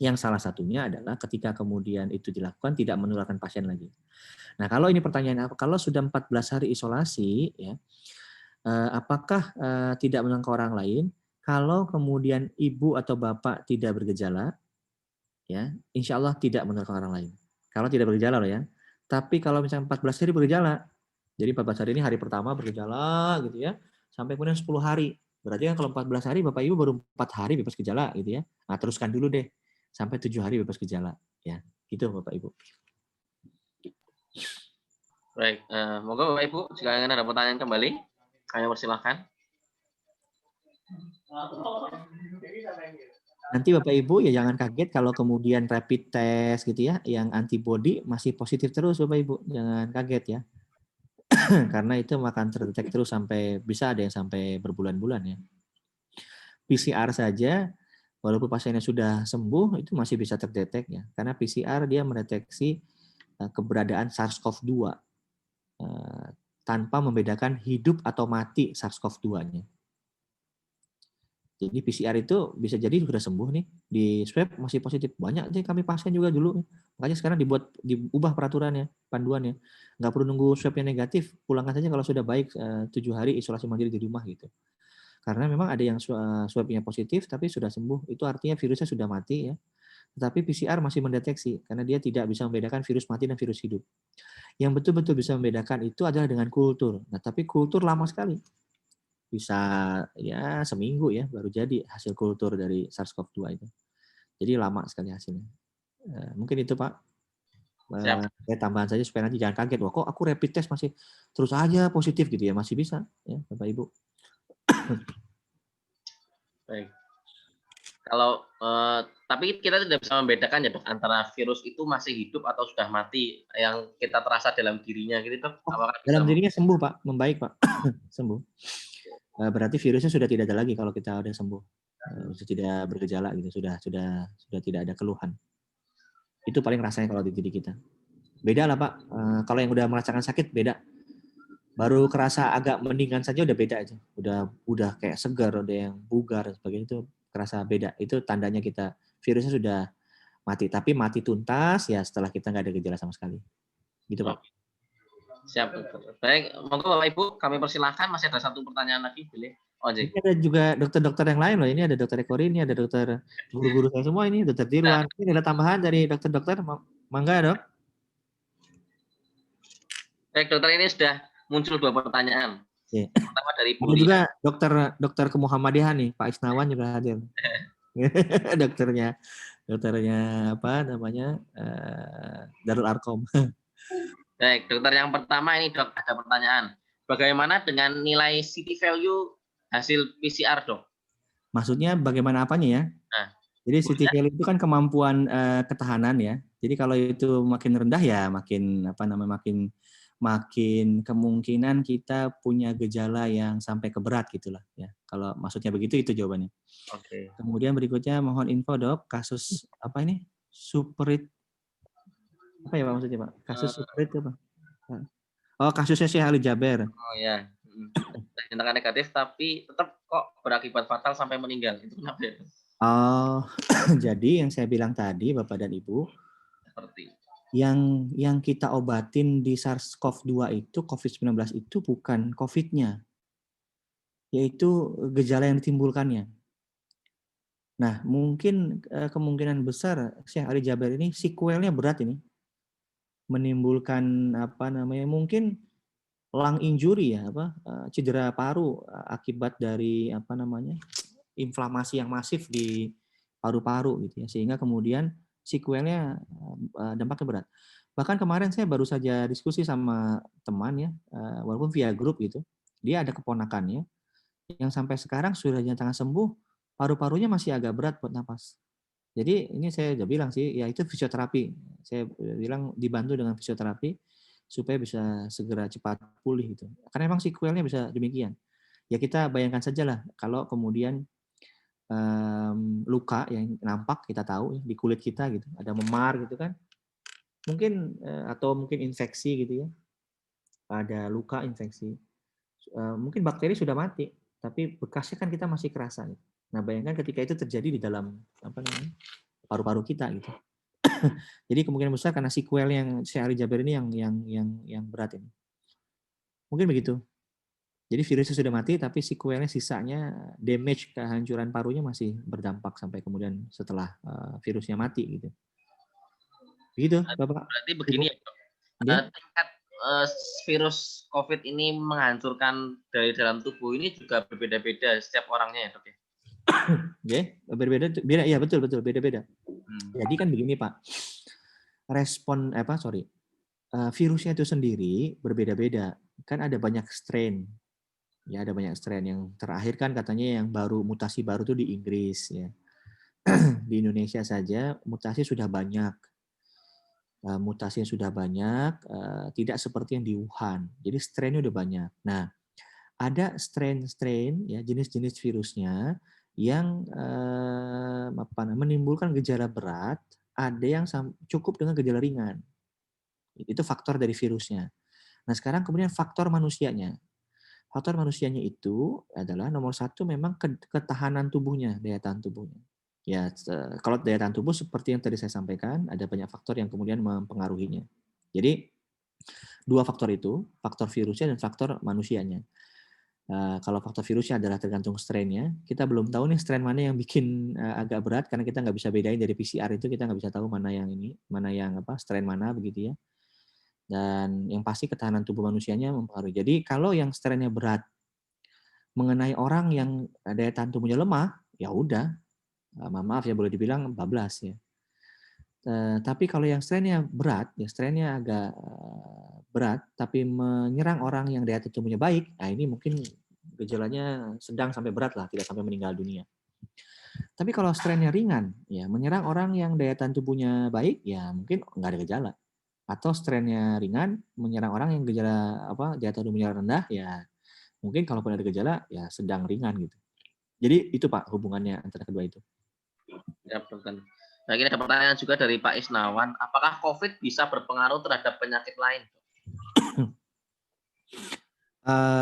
Yang salah satunya adalah ketika kemudian itu dilakukan tidak menularkan pasien lagi. Nah, kalau ini pertanyaan kalau sudah 14 hari isolasi ya, apakah tidak menularkan ke orang lain? Kalau kemudian ibu atau bapak tidak bergejala, ya, insya Allah tidak menularkan orang lain. Kalau tidak bergejala loh ya. Tapi kalau misalnya 14 hari bergejala, jadi 14 hari ini hari pertama bergejala gitu ya, sampai kemudian 10 hari. Berarti kan kalau 14 hari Bapak Ibu baru 4 hari bebas gejala gitu ya. Nah, teruskan dulu deh sampai 7 hari bebas gejala ya. Gitu Bapak Ibu. Baik, moga Bapak Ibu jika ingin ada pertanyaan kembali, kami persilahkan. Nanti Bapak Ibu ya jangan kaget kalau kemudian rapid test gitu ya, yang antibody masih positif terus Bapak Ibu, jangan kaget ya. Karena itu akan terdetek terus sampai bisa ada yang sampai berbulan-bulan ya. PCR saja walaupun pasiennya sudah sembuh itu masih bisa terdetek ya. Karena PCR dia mendeteksi keberadaan SARS-CoV-2 tanpa membedakan hidup atau mati SARS-CoV-2-nya. Jadi PCR itu bisa jadi sudah sembuh nih, di swab masih positif. Banyak sih kami pasien juga dulu. Makanya sekarang diubah peraturannya, panduannya. Nggak perlu nunggu swabnya negatif, pulangkan saja kalau sudah baik 7 hari isolasi mandiri di rumah gitu. Karena memang ada yang swabnya positif tapi sudah sembuh, itu artinya virusnya sudah mati ya. Tetapi PCR masih mendeteksi karena dia tidak bisa membedakan virus mati dan virus hidup. Yang betul-betul bisa membedakan itu adalah dengan kultur. Nah, tapi kultur lama sekali. Bisa ya seminggu ya baru jadi hasil kultur dari SARS-CoV-2 itu. Jadi lama sekali hasilnya. Mungkin itu Pak. Siap. Saya tambahan saja supaya nanti jangan kaget. Wah kok aku rapid test masih terus aja positif gitu ya. Masih bisa ya Bapak Ibu. Baik. Kalau tapi kita tidak bisa membedakan ya dok antara virus itu masih hidup atau sudah mati yang kita terasa dalam dirinya gitu dok. Apakah bisa Dalam dirinya sembuh Pak, membaik Pak, sembuh. Berarti virusnya sudah tidak ada lagi kalau kita udah sembuh, sudah tidak bergejala gitu, sudah tidak ada keluhan. Itu paling rasanya kalau di diri kita. Beda lah Pak, kalau yang udah merasakan sakit beda. Baru kerasa agak mendingan saja udah beda aja, udah kayak segar, udah yang bugar dan sebagainya itu kerasa beda. Itu tandanya kita virusnya sudah mati, tapi mati tuntas ya setelah kita nggak ada gejala sama sekali. Gitu Pak. Siap dokter. Baik, monggo Bapak Ibu kami persilahkan, masih ada satu pertanyaan lagi boleh. Ini ada juga dokter-dokter yang lain loh. Ini ada dokter Eko ini, ada dokter guru-guru saya semua ini, dokter Dirwan. Ini ada tambahan dari dokter-dokter. Mangga dok. Baik dokter, ini sudah muncul 2 pertanyaan. Yeah. Pertama dari Bu Ada juga dokter Kemuhammadihan nih, Pak Isnawan juga hadir. dokternya apa namanya Darul Arkom. Baik dokter, yang pertama ini dok, ada pertanyaan. Bagaimana dengan nilai city value hasil PCR dok? Maksudnya bagaimana apanya ya? Nah, jadi city value itu kan kemampuan ketahanan ya. Jadi kalau itu makin rendah ya makin makin kemungkinan kita punya gejala yang sampai ke berat gitulah ya. Kalau maksudnya begitu itu jawabannya. Oke. Kemudian berikutnya mohon info dok, kasus apa ini? Superit apa ya Pak maksudnya Pak? Kasus superit apa? Oh kasusnya Syekh Ali Jaber. Oh ya. Dinyatakan negatif tapi tetap kok berakibat fatal sampai meninggal. Itu kenapa ya? Oh, jadi yang saya bilang tadi Bapak dan Ibu, Seperti yang kita obatin di SARS-CoV-2 itu, COVID-19 itu bukan COVID-nya, yaitu gejala yang ditimbulkannya. Nah, mungkin kemungkinan besar Syekh Ali Jaber ini sequelnya berat ini, menimbulkan apa namanya, mungkin lung injury ya, cedera paru akibat dari apa namanya, inflamasi yang masif di paru-paru gitu ya, sehingga kemudian sequelnya dampaknya berat. Bahkan kemarin saya baru saja diskusi sama teman ya, walaupun via grup gitu, dia ada keponakannya yang sampai sekarang sudah dinyatakan sembuh, paru-parunya masih agak berat buat napas. Jadi ini saya udah bilang sih, ya itu fisioterapi. Saya bilang dibantu dengan fisioterapi supaya bisa segera cepat pulih gitu. Karena memang sequelnya bisa demikian. Ya kita bayangkan saja lah kalau kemudian luka yang nampak kita tahu di kulit kita gitu, ada memar gitu kan, mungkin atau mungkin infeksi gitu ya, ada luka infeksi, mungkin bakteri sudah mati, tapi bekasnya kan kita masih kerasa. Gitu. Nah bayangkan ketika itu terjadi di dalam apa namanya paru-paru kita gitu. Jadi kemungkinan besar karena sequel yang Syekh Ali Jaber ini yang berat ini. Mungkin begitu. Jadi virusnya sudah mati, tapi sequelnya sisanya damage kehancuran parunya masih berdampak sampai kemudian setelah virusnya mati gitu. Begitu, Bapak. Berarti begini ya, Dok. Tingkat virus COVID ini menghancurkan dari dalam tubuh ini juga berbeda-beda setiap orangnya ya, Dok ya. Berbeda, ya betul beda-beda. Jadi kan begini Pak, respon virusnya itu sendiri berbeda-beda. Kan ada banyak strain. Ya ada banyak strain yang terakhir kan katanya yang baru mutasi baru tuh di Inggris ya. di Indonesia saja mutasi sudah banyak. Mutasinya sudah banyak, tidak seperti yang di Wuhan. Jadi strain-nya udah banyak. Nah, ada strain-strain ya jenis-jenis virusnya yang menimbulkan gejala berat, ada yang cukup dengan gejala ringan. Itu faktor dari virusnya. Nah, sekarang kemudian faktor manusianya. Faktor manusianya itu adalah nomor satu memang ketahanan tubuhnya, daya tahan tubuhnya. Ya, kalau daya tahan tubuh seperti yang tadi saya sampaikan, ada banyak faktor yang kemudian mempengaruhinya. Jadi dua faktor itu, faktor virusnya dan faktor manusianya. Kalau faktor virusnya adalah tergantung strain-nya, kita belum tahu nih strain mana yang bikin agak berat karena kita nggak bisa bedain dari PCR itu, kita nggak bisa tahu mana yang ini, mana yang strain mana begitu ya. Dan yang pasti ketahanan tubuh manusianya mempengaruhi. Jadi kalau yang strain-nya berat mengenai orang yang daya tahan tubuhnya lemah, ya udah, maaf ya boleh dibilang bablas ya. Tapi kalau yang strain-nya berat, ya strain-nya agak berat, tapi menyerang orang yang daya tahan tubuhnya baik, nah ini mungkin gejalanya sedang sampai berat lah, tidak sampai meninggal dunia. Tapi kalau strain-nya ringan, ya menyerang orang yang daya tahan tubuhnya baik, ya mungkin nggak ada gejala. Atau strain-nya ringan, menyerang orang yang gejala daya tahan tubuhnya rendah, ya mungkin kalaupun ada gejala, ya sedang ringan gitu. Jadi itu Pak hubungannya antara kedua itu. Ya, Dokter. Nah, ini ada pertanyaan juga dari Pak Isnawan, apakah COVID bisa berpengaruh terhadap penyakit lain?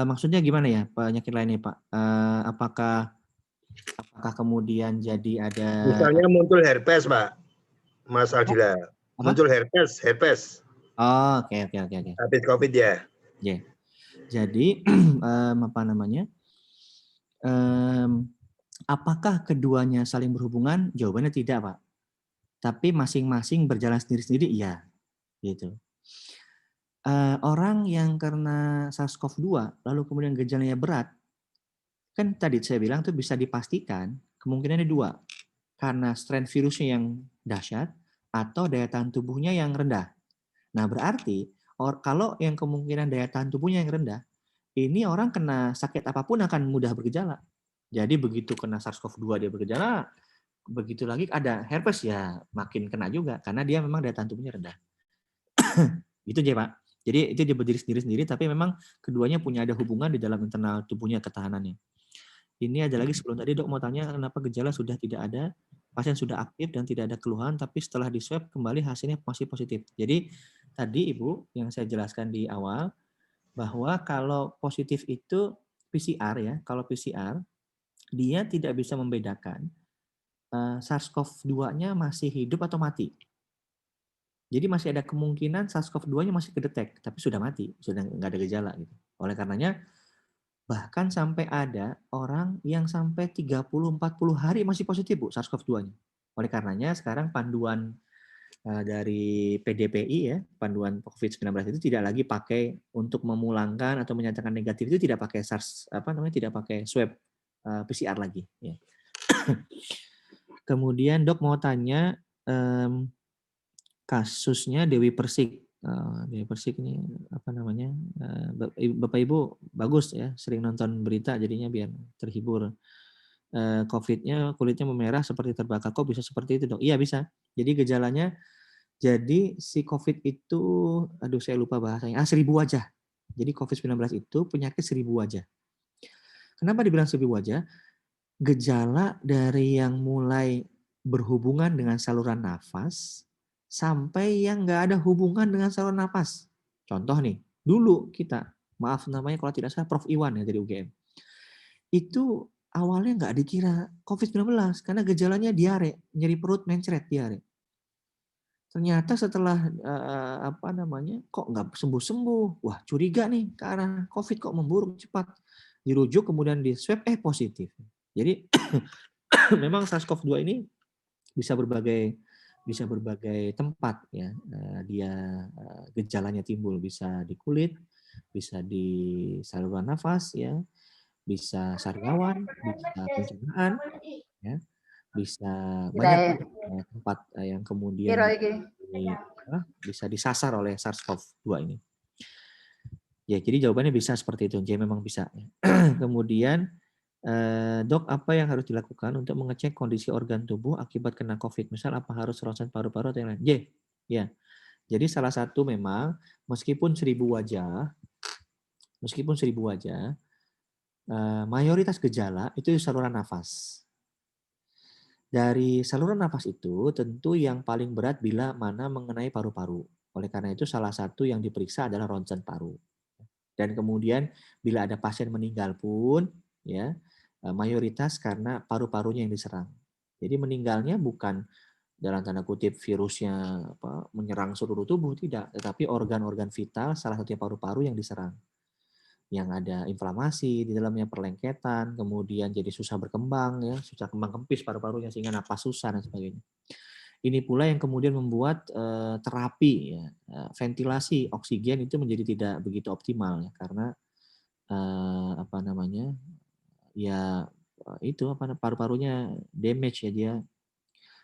Maksudnya gimana ya penyakit lainnya Pak? Apakah kemudian jadi ada... Misalnya muncul herpes Pak, Mas Aldila. Muncul herpes. Oh, oke. Habis COVID ya. Yeah. Jadi apakah keduanya saling berhubungan? Jawabannya tidak, Pak. Tapi masing-masing berjalan sendiri-sendiri, iya. Gitu. Orang yang karena SARS-CoV-2 lalu kemudian gejalanya berat, kan tadi saya bilang tuh bisa dipastikan kemungkinannya dua. Karena strain virusnya yang dahsyat atau daya tahan tubuhnya yang rendah. Nah, berarti kalau yang kemungkinan daya tahan tubuhnya yang rendah, ini orang kena sakit apapun akan mudah bergejala. Jadi begitu kena SARS-CoV-2 dia bergejala, begitu lagi ada herpes ya makin kena juga karena dia memang daya tahan tubuhnya rendah. Gitu aja Pak. Jadi itu dia berdiri sendiri-sendiri tapi memang keduanya punya ada hubungan di dalam internal tubuhnya ketahanannya. Ini ada lagi sebelum tadi Dok mau tanya kenapa gejala sudah tidak ada, pasien sudah aktif dan tidak ada keluhan tapi setelah di swab kembali hasilnya masih positif. Jadi tadi Ibu yang saya jelaskan di awal bahwa kalau positif itu PCR ya, kalau PCR dia tidak bisa membedakan SARS-CoV-2-nya masih hidup atau mati. Jadi masih ada kemungkinan SARS-CoV-2-nya masih kedetek, tapi sudah mati, sudah nggak ada gejala. Gitu. Oleh karenanya, bahkan sampai ada orang yang sampai 30-40 hari masih positif Bu, SARS-CoV-2-nya. Oleh karenanya, sekarang panduan dari PDPI ya, panduan COVID-19 itu tidak lagi pakai untuk memulangkan atau menyatakan negatif itu tidak pakai tidak pakai swab PCR lagi. Ya. Kemudian Dok mau tanya kasusnya Dewi Persik. Dewi Persik ini apa namanya? Bapak Ibu bagus ya, sering nonton berita jadinya biar terhibur. COVID-nya kulitnya memerah seperti terbakar. Kok bisa seperti itu Dok? Iya bisa. Jadi gejalanya, jadi si COVID itu, aduh saya lupa bahasanya, 1000 wajah. Jadi COVID-19 itu penyakit 1000 wajah. Kenapa dibilang 1000 wajah? Gejala dari yang mulai berhubungan dengan saluran nafas sampai yang nggak ada hubungan dengan saluran nafas. Contoh nih, dulu kita, maaf namanya kalau tidak salah Prof. Iwan ya dari UGM. Itu awalnya nggak dikira COVID-19 karena gejalanya diare, nyeri perut, mencret, diare. Ternyata setelah kok nggak sembuh-sembuh, wah curiga nih ke arah COVID kok memburuk cepat. Dirujuk kemudian di swab positif. Jadi memang SARS-CoV-2 ini bisa berbagai tempat ya dia gejalanya timbul, bisa di kulit, bisa di saluran nafas ya, bisa sariawan, bisa pencernaan ya, bisa banyak tempat yang kemudian bisa disasar oleh SARS-CoV-2 ini. Ya, jadi jawabannya bisa seperti itu. Jadi memang bisa. Kemudian Dok, apa yang harus dilakukan untuk mengecek kondisi organ tubuh akibat kena COVID? Misal apa harus ronsen paru-paru atau yang lain? Ya. Jadi salah satu memang meskipun 1000 wajah, mayoritas gejala itu saluran nafas. Dari saluran nafas itu tentu yang paling berat bila mana mengenai paru-paru. Oleh karena itu salah satu yang diperiksa adalah ronsen paru. Dan kemudian bila ada pasien meninggal pun, ya mayoritas karena paru-parunya yang diserang. Jadi meninggalnya bukan dalam tanda kutip virusnya menyerang seluruh tubuh, tidak, tetapi organ-organ vital, salah satunya paru-paru yang diserang. Yang ada inflamasi di dalamnya, perlengketan, kemudian jadi susah berkembang, ya, susah kembang kempis paru-parunya sehingga napas susah dan sebagainya. Ini pula yang kemudian membuat terapi, ya, ventilasi oksigen itu menjadi tidak begitu optimal, ya, karena paru-parunya damage, ya, dia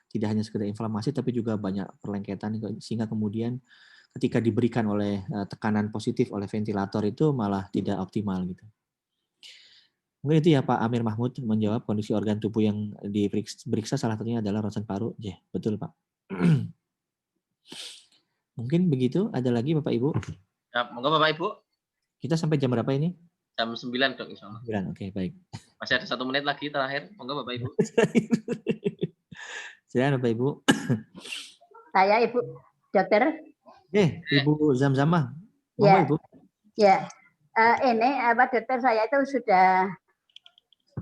tidak hanya sekedar inflamasi tapi juga banyak perlengketan sehingga kemudian ketika diberikan oleh tekanan positif oleh ventilator itu malah tidak optimal gitu. Mungkin itu ya Pak Amir Mahmud menjawab kondisi organ tubuh yang diperiksa salah satunya adalah ronsen paru. Betul Pak. Mungkin begitu. Ada lagi Bapak Ibu? Ya, monggo Bapak Ibu. Kita sampai jam berapa ini? Jam 9 dok insyaallah. 9, oke, baik. Masih ada 1 menit lagi terakhir. Monggo Bapak Ibu. Silakan Bapak Ibu. Saya Ibu Dokter. Ibu Zamzamah. Ya. Ibu. Ya. Ini dokter saya itu sudah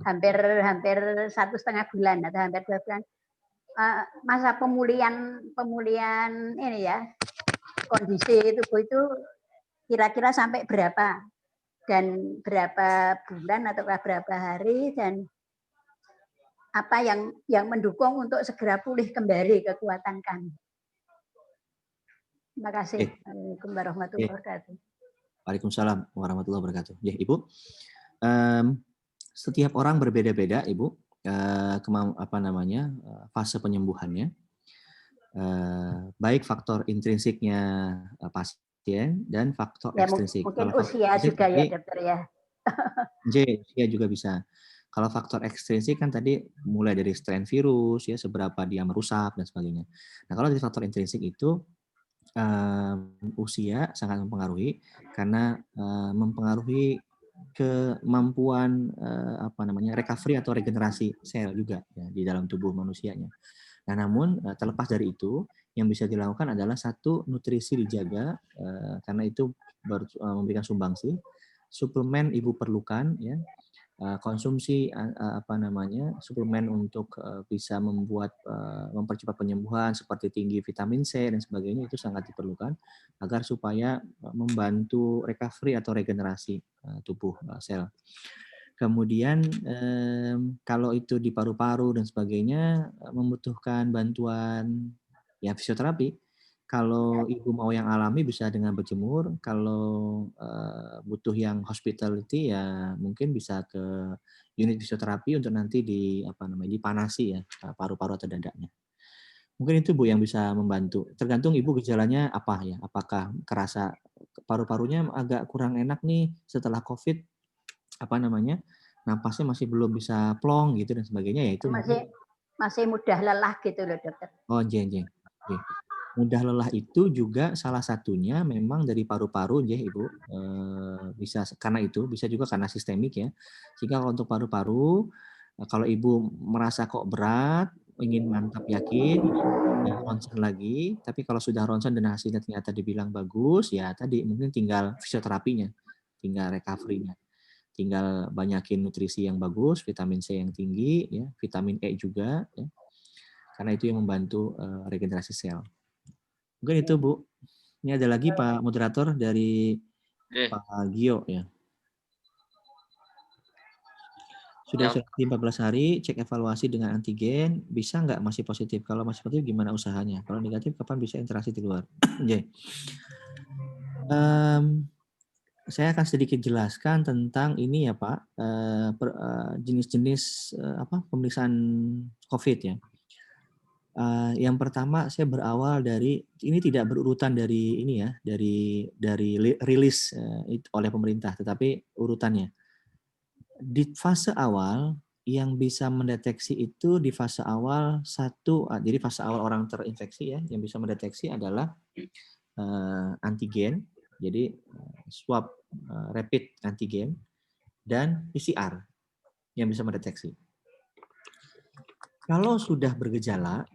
hampir 1,5 bulan atau hampir 2 bulan. Masa pemulihan ini ya, kondisi tubuh itu kira-kira sampai berapa dan berapa bulan atau berapa hari dan apa yang mendukung untuk segera pulih kembali kekuatan kami. Terima kasih. Assalamualaikum warahmatullahi wabarakatuh. Waalaikumsalam warahmatullahi wabarakatuh. Ya, Ibu. Setiap orang berbeda-beda, Ibu, fase penyembuhannya. Baik faktor intrinsiknya pasien dan faktor ekstrinsik. Mungkin usia juga ya, Dokter ya. Usia juga bisa. Kalau faktor ekstrinsik kan tadi mulai dari strain virus, ya, seberapa dia merusak dan sebagainya. Nah, kalau dari faktor intrinsik itu usia sangat mempengaruhi karena mempengaruhi kemampuan recovery atau regenerasi sel juga, ya, di dalam tubuh manusianya. Nah, namun terlepas dari itu, yang bisa dilakukan adalah satu, nutrisi dijaga karena itu memberikan sumbangsi. Suplemen Ibu perlukan, ya. Konsumsi suplemen untuk bisa mempercepat penyembuhan seperti tinggi vitamin C dan sebagainya itu sangat diperlukan agar supaya membantu recovery atau regenerasi tubuh sel. Kemudian kalau itu di paru-paru dan sebagainya membutuhkan bantuan ya fisioterapi. Kalau Ibu mau yang alami bisa dengan berjemur. Kalau butuh yang hospitality ya mungkin bisa ke unit fisioterapi untuk nanti dipanasi ya paru-paru atau dadanya. Mungkin itu Bu yang bisa membantu. Tergantung Ibu gejalanya apa ya. Apakah kerasa paru-parunya agak kurang enak nih setelah COVID, napasnya masih belum bisa plong gitu dan sebagainya, ya itu masih mudah lelah gitu loh Dokter. Oh, jeng. Mudah lelah itu juga salah satunya memang dari paru-paru ya Ibu, bisa karena itu, bisa juga karena sistemik ya. Sehingga kalau untuk paru-paru, kalau Ibu merasa kok berat, ingin mantap yakin, ya ronsen lagi. Tapi kalau sudah ronsen dan hasilnya ternyata dibilang bagus, ya tadi mungkin tinggal fisioterapinya, tinggal recovery-nya. Tinggal banyakin nutrisi yang bagus, vitamin C yang tinggi, ya, vitamin E juga, ya. Karena itu yang membantu regenerasi sel. Mungkin itu Bu. Ini ada lagi Pak Moderator dari Pak Gio ya. Sudah 14 hari, cek evaluasi dengan antigen, bisa nggak masih positif? Kalau masih positif gimana usahanya? Kalau negatif kapan bisa interaksi di luar? Saya akan sedikit jelaskan tentang ini ya Pak, jenis-jenis pemeriksaan COVID ya. Yang pertama saya berawal dari ini tidak berurutan dari ini ya, dari rilis oleh pemerintah, tetapi urutannya. Di fase awal yang bisa mendeteksi itu di fase awal jadi fase awal orang terinfeksi ya, yang bisa mendeteksi adalah antigen, jadi swab rapid antigen dan PCR yang bisa mendeteksi. Kalau sudah bergejala,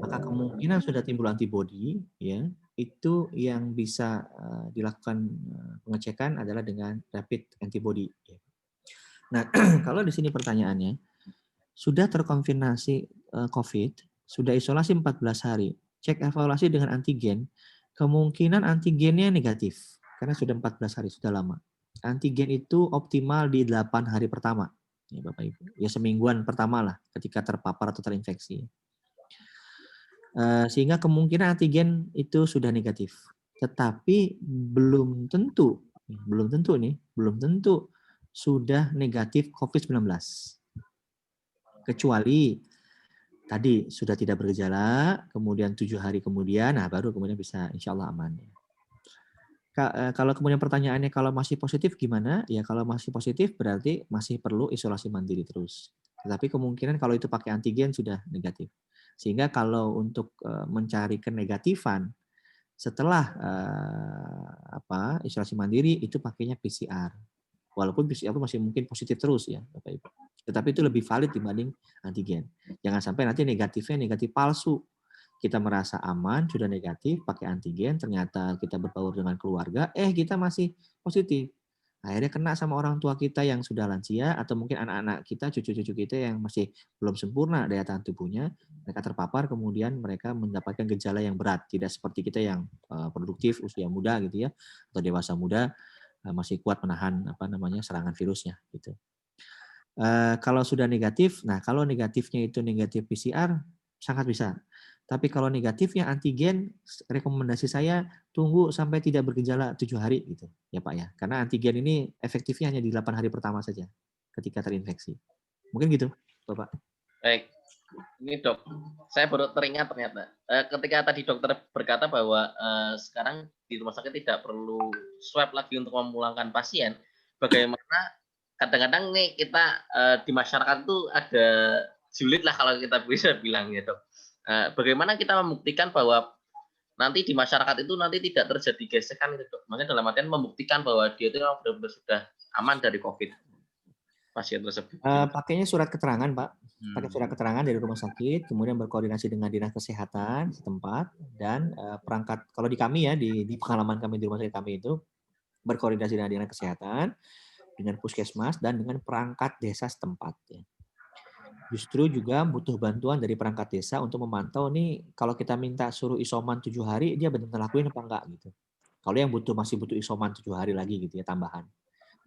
maka kemungkinan sudah timbul antibodi, ya, itu yang bisa dilakukan pengecekan adalah dengan rapid antibody. Nah, kalau di sini pertanyaannya, sudah terkonfirmasi COVID, sudah isolasi 14 hari, cek evaluasi dengan antigen, kemungkinan antigennya negatif, karena sudah 14 hari, sudah lama. Antigen itu optimal di 8 hari pertama, ya Bapak Ibu. Ya semingguan pertama lah, ketika terpapar atau terinfeksi. Sehingga kemungkinan antigen itu sudah negatif. Tetapi belum tentu sudah negatif COVID-19. Kecuali tadi sudah tidak bergejala, kemudian 7 hari kemudian, nah baru kemudian bisa insya Allah aman. Kalau kemudian pertanyaannya kalau masih positif gimana? Ya kalau masih positif berarti masih perlu isolasi mandiri terus. Tetapi kemungkinan kalau itu pakai antigen sudah negatif. Sehingga kalau untuk mencari kenegatifan setelah isolasi mandiri itu pakainya PCR. Walaupun PCR itu masih mungkin positif terus ya, Bapak Ibu. Tetapi itu lebih valid dibanding antigen. Jangan sampai nanti negatifnya negatif palsu. Kita merasa aman, sudah negatif, pakai antigen, ternyata kita berbaur dengan keluarga, kita masih positif. Akhirnya kena sama orang tua kita yang sudah lansia, atau mungkin anak-anak kita, cucu-cucu kita yang masih belum sempurna daya tahan tubuhnya, mereka terpapar, kemudian mereka mendapatkan gejala yang berat. Tidak seperti kita yang produktif, usia muda gitu ya, atau dewasa muda, masih kuat menahan serangan virusnya gitu. Kalau sudah negatif, nah kalau negatifnya itu negatif PCR sangat bisa. Tapi kalau negatifnya antigen, rekomendasi saya tunggu sampai tidak bergejala 7 hari gitu ya Pak ya. Karena antigen ini efektifnya hanya di 8 hari pertama saja ketika terinfeksi. Mungkin gitu Bapak. Baik. Ini Dok, saya baru teringat ternyata ketika tadi dokter berkata bahwa sekarang di rumah sakit tidak perlu swab lagi untuk memulangkan pasien. Bagaimana kadang-kadang nih kita di masyarakat itu ada julid lah kalau kita bisa bilang ya Dok. Bagaimana kita membuktikan bahwa nanti di masyarakat itu nanti tidak terjadi gesekan gitu Dok. Maksudnya dalam artian membuktikan bahwa dia itu benar-benar sudah aman dari COVID pasien tersebut. Pakainya surat keterangan Pak. Pakai surat keterangan dari rumah sakit, kemudian berkoordinasi dengan dinas kesehatan setempat dan perangkat. Kalau di kami ya di pengalaman kami di rumah sakit kami itu berkoordinasi dengan dinas kesehatan, dengan puskesmas dan dengan perangkat desa setempat. Ya. Justru juga butuh bantuan dari perangkat desa untuk memantau nih kalau kita minta suruh isoman 7 hari dia benar-benar lakuin apa enggak gitu. Kalau yang masih butuh isoman 7 hari lagi gitu ya tambahan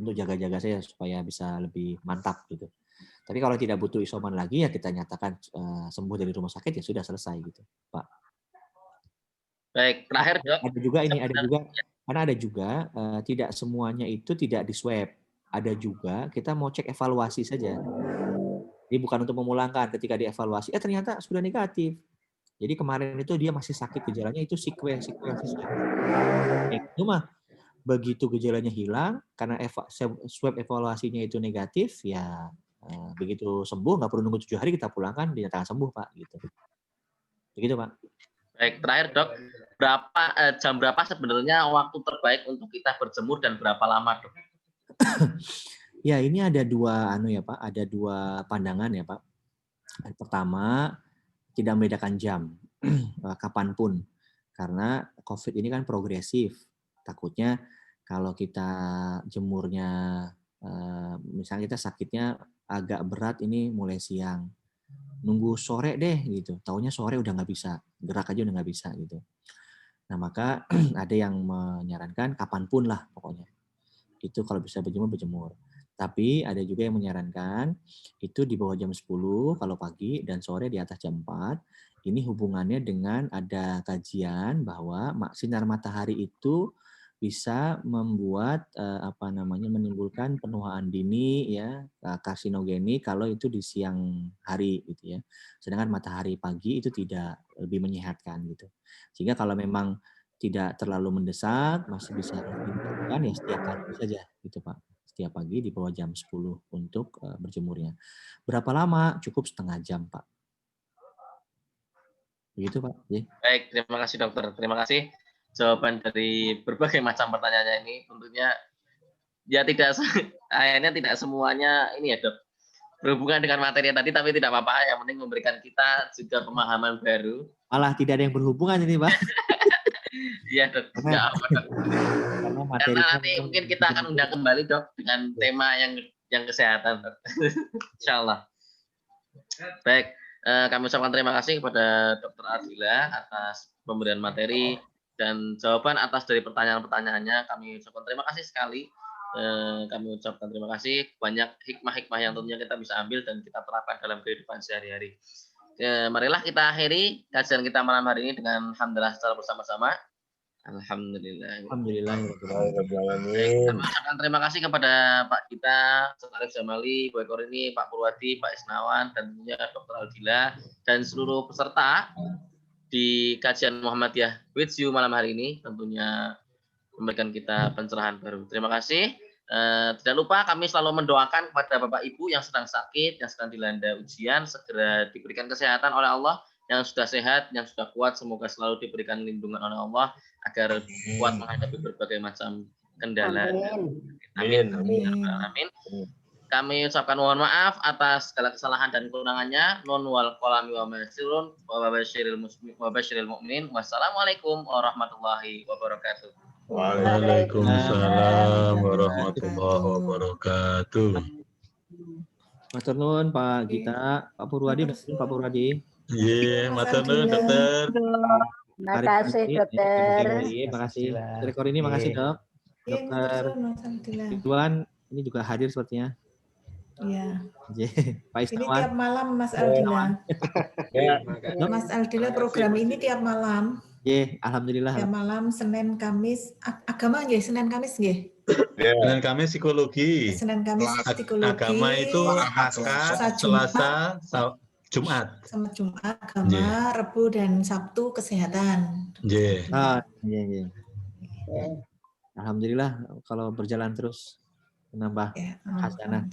untuk jaga-jaga saya supaya bisa lebih mantap gitu. Tapi kalau tidak butuh isoman lagi ya kita nyatakan sembuh dari rumah sakit ya sudah selesai gitu, Pak. Baik, terakhir Dok. Ada juga tidak semuanya itu tidak di swab. Ada juga kita mau cek evaluasi saja. Jadi bukan untuk memulangkan, ketika dievaluasi ternyata sudah negatif. Jadi kemarin itu dia masih sakit gejalanya itu sequence. Itu mah begitu gejalanya hilang karena swab evaluasinya itu negatif ya begitu sembuh nggak perlu nunggu 7 hari kita pulangkan dinyatakan sembuh Pak gitu. Begitu Pak. Baik, terakhir Dok, jam berapa sebenarnya waktu terbaik untuk kita berjemur dan berapa lama Dok? Ya ini ada dua Pak, ada dua pandangan ya Pak. Yang pertama tidak membedakan jam kapanpun karena COVID ini kan progresif. Takutnya kalau kita jemurnya misalnya kita sakitnya agak berat ini mulai siang, nunggu sore deh gitu. Taunya sore udah nggak bisa, gerak aja udah nggak bisa gitu. Nah maka ada yang menyarankan kapanpun lah pokoknya. Itu kalau bisa berjemur. Tapi ada juga yang menyarankan itu di bawah jam 10 kalau pagi dan sore di atas jam 4. Ini hubungannya dengan ada kajian bahwa sinar matahari itu bisa membuat menimbulkan penuaan dini ya karsinogenik kalau itu di siang hari gitu ya. Sedangkan matahari pagi itu tidak, lebih menyehatkan gitu. Sehingga kalau memang tidak terlalu mendesak masih bisa dilakukan ya setiap hari saja gitu Pak. setiap pagi di bawah jam 10 untuk berjemurnya. Berapa lama? Cukup setengah jam, Pak. Begitu, Pak. Baik, terima kasih dokter. Terima kasih jawaban dari berbagai macam pertanyaannya ini. Tentunya ya akhirnya tidak semuanya ini ya dok, berhubungan dengan materi tadi, tapi tidak apa-apa. Yang penting memberikan kita juga pemahaman baru. Malah tidak ada yang berhubungan ini, Pak. Iya dok. Ya, apa, dok. Karena nanti mungkin kita akan undang kembali dok dengan tema yang kesehatan dok. Insya Allah. Baik, kami ucapkan terima kasih kepada Dr. Ardila atas pemberian materi dan jawaban atas dari pertanyaan-pertanyaannya. Kami ucapkan terima kasih sekali. Kami ucapkan terima kasih, banyak hikmah-hikmah yang tentunya kita bisa ambil dan kita terapkan dalam kehidupan sehari-hari. Marilah kita akhiri kajian kita malam hari ini dengan alhamdulillah secara bersama-sama. Alhamdulillah. Alhamdulillah. Kami ucapkan terima kasih kepada Pak Gita, Arif Jamali, Bu Eko Rini, Pak Purwadi, Pak Isnawan, dan tentunya Dr. Aldila dan seluruh peserta di kajian Muhammadiyah with you malam hari ini, tentunya memberikan kita pencerahan baru. Terima kasih. Tidak lupa kami selalu mendoakan kepada Bapak Ibu yang sedang sakit, yang sedang dilanda ujian, segera diberikan kesehatan oleh Allah. Yang sudah sehat, yang sudah kuat, semoga selalu diberikan lindungan oleh Allah agar kuat menghadapi berbagai macam kendala. Amin. Amin. Kami ucapkan mohon maaf atas segala kesalahan dan kekurangannya. Nun wal qalami wa ma yasirun wa basyiril mu'minin. Wassalamualaikum warahmatullahi wabarakatuh. Waalaikumsalam warahmatullahi wabarakatuh. Matur nuwun Pak Gita, Pak Purwadi, Pak Purwadi. Iya, matur nuwun dokter. Terima kasih dokter. Terima kasih. Rekor ini makasih dok. Dokter Ridwan ini juga hadir sepertinya. Iya. Pak Ini Isnawan. tiap malam Mas Aldila. Mas Aldila program ini tiap malam. Alhamdulillah. Tiap malam Senin Kamis agama nggih, Senin Kamis nggih. Senin Kamis psikologi. Senin Kamis psikologi. Agama itu akad, Selasa, Jumat. Sama Jumat agama, Rebu dan Sabtu kesehatan. Alhamdulillah kalau berjalan terus menambah hasanah.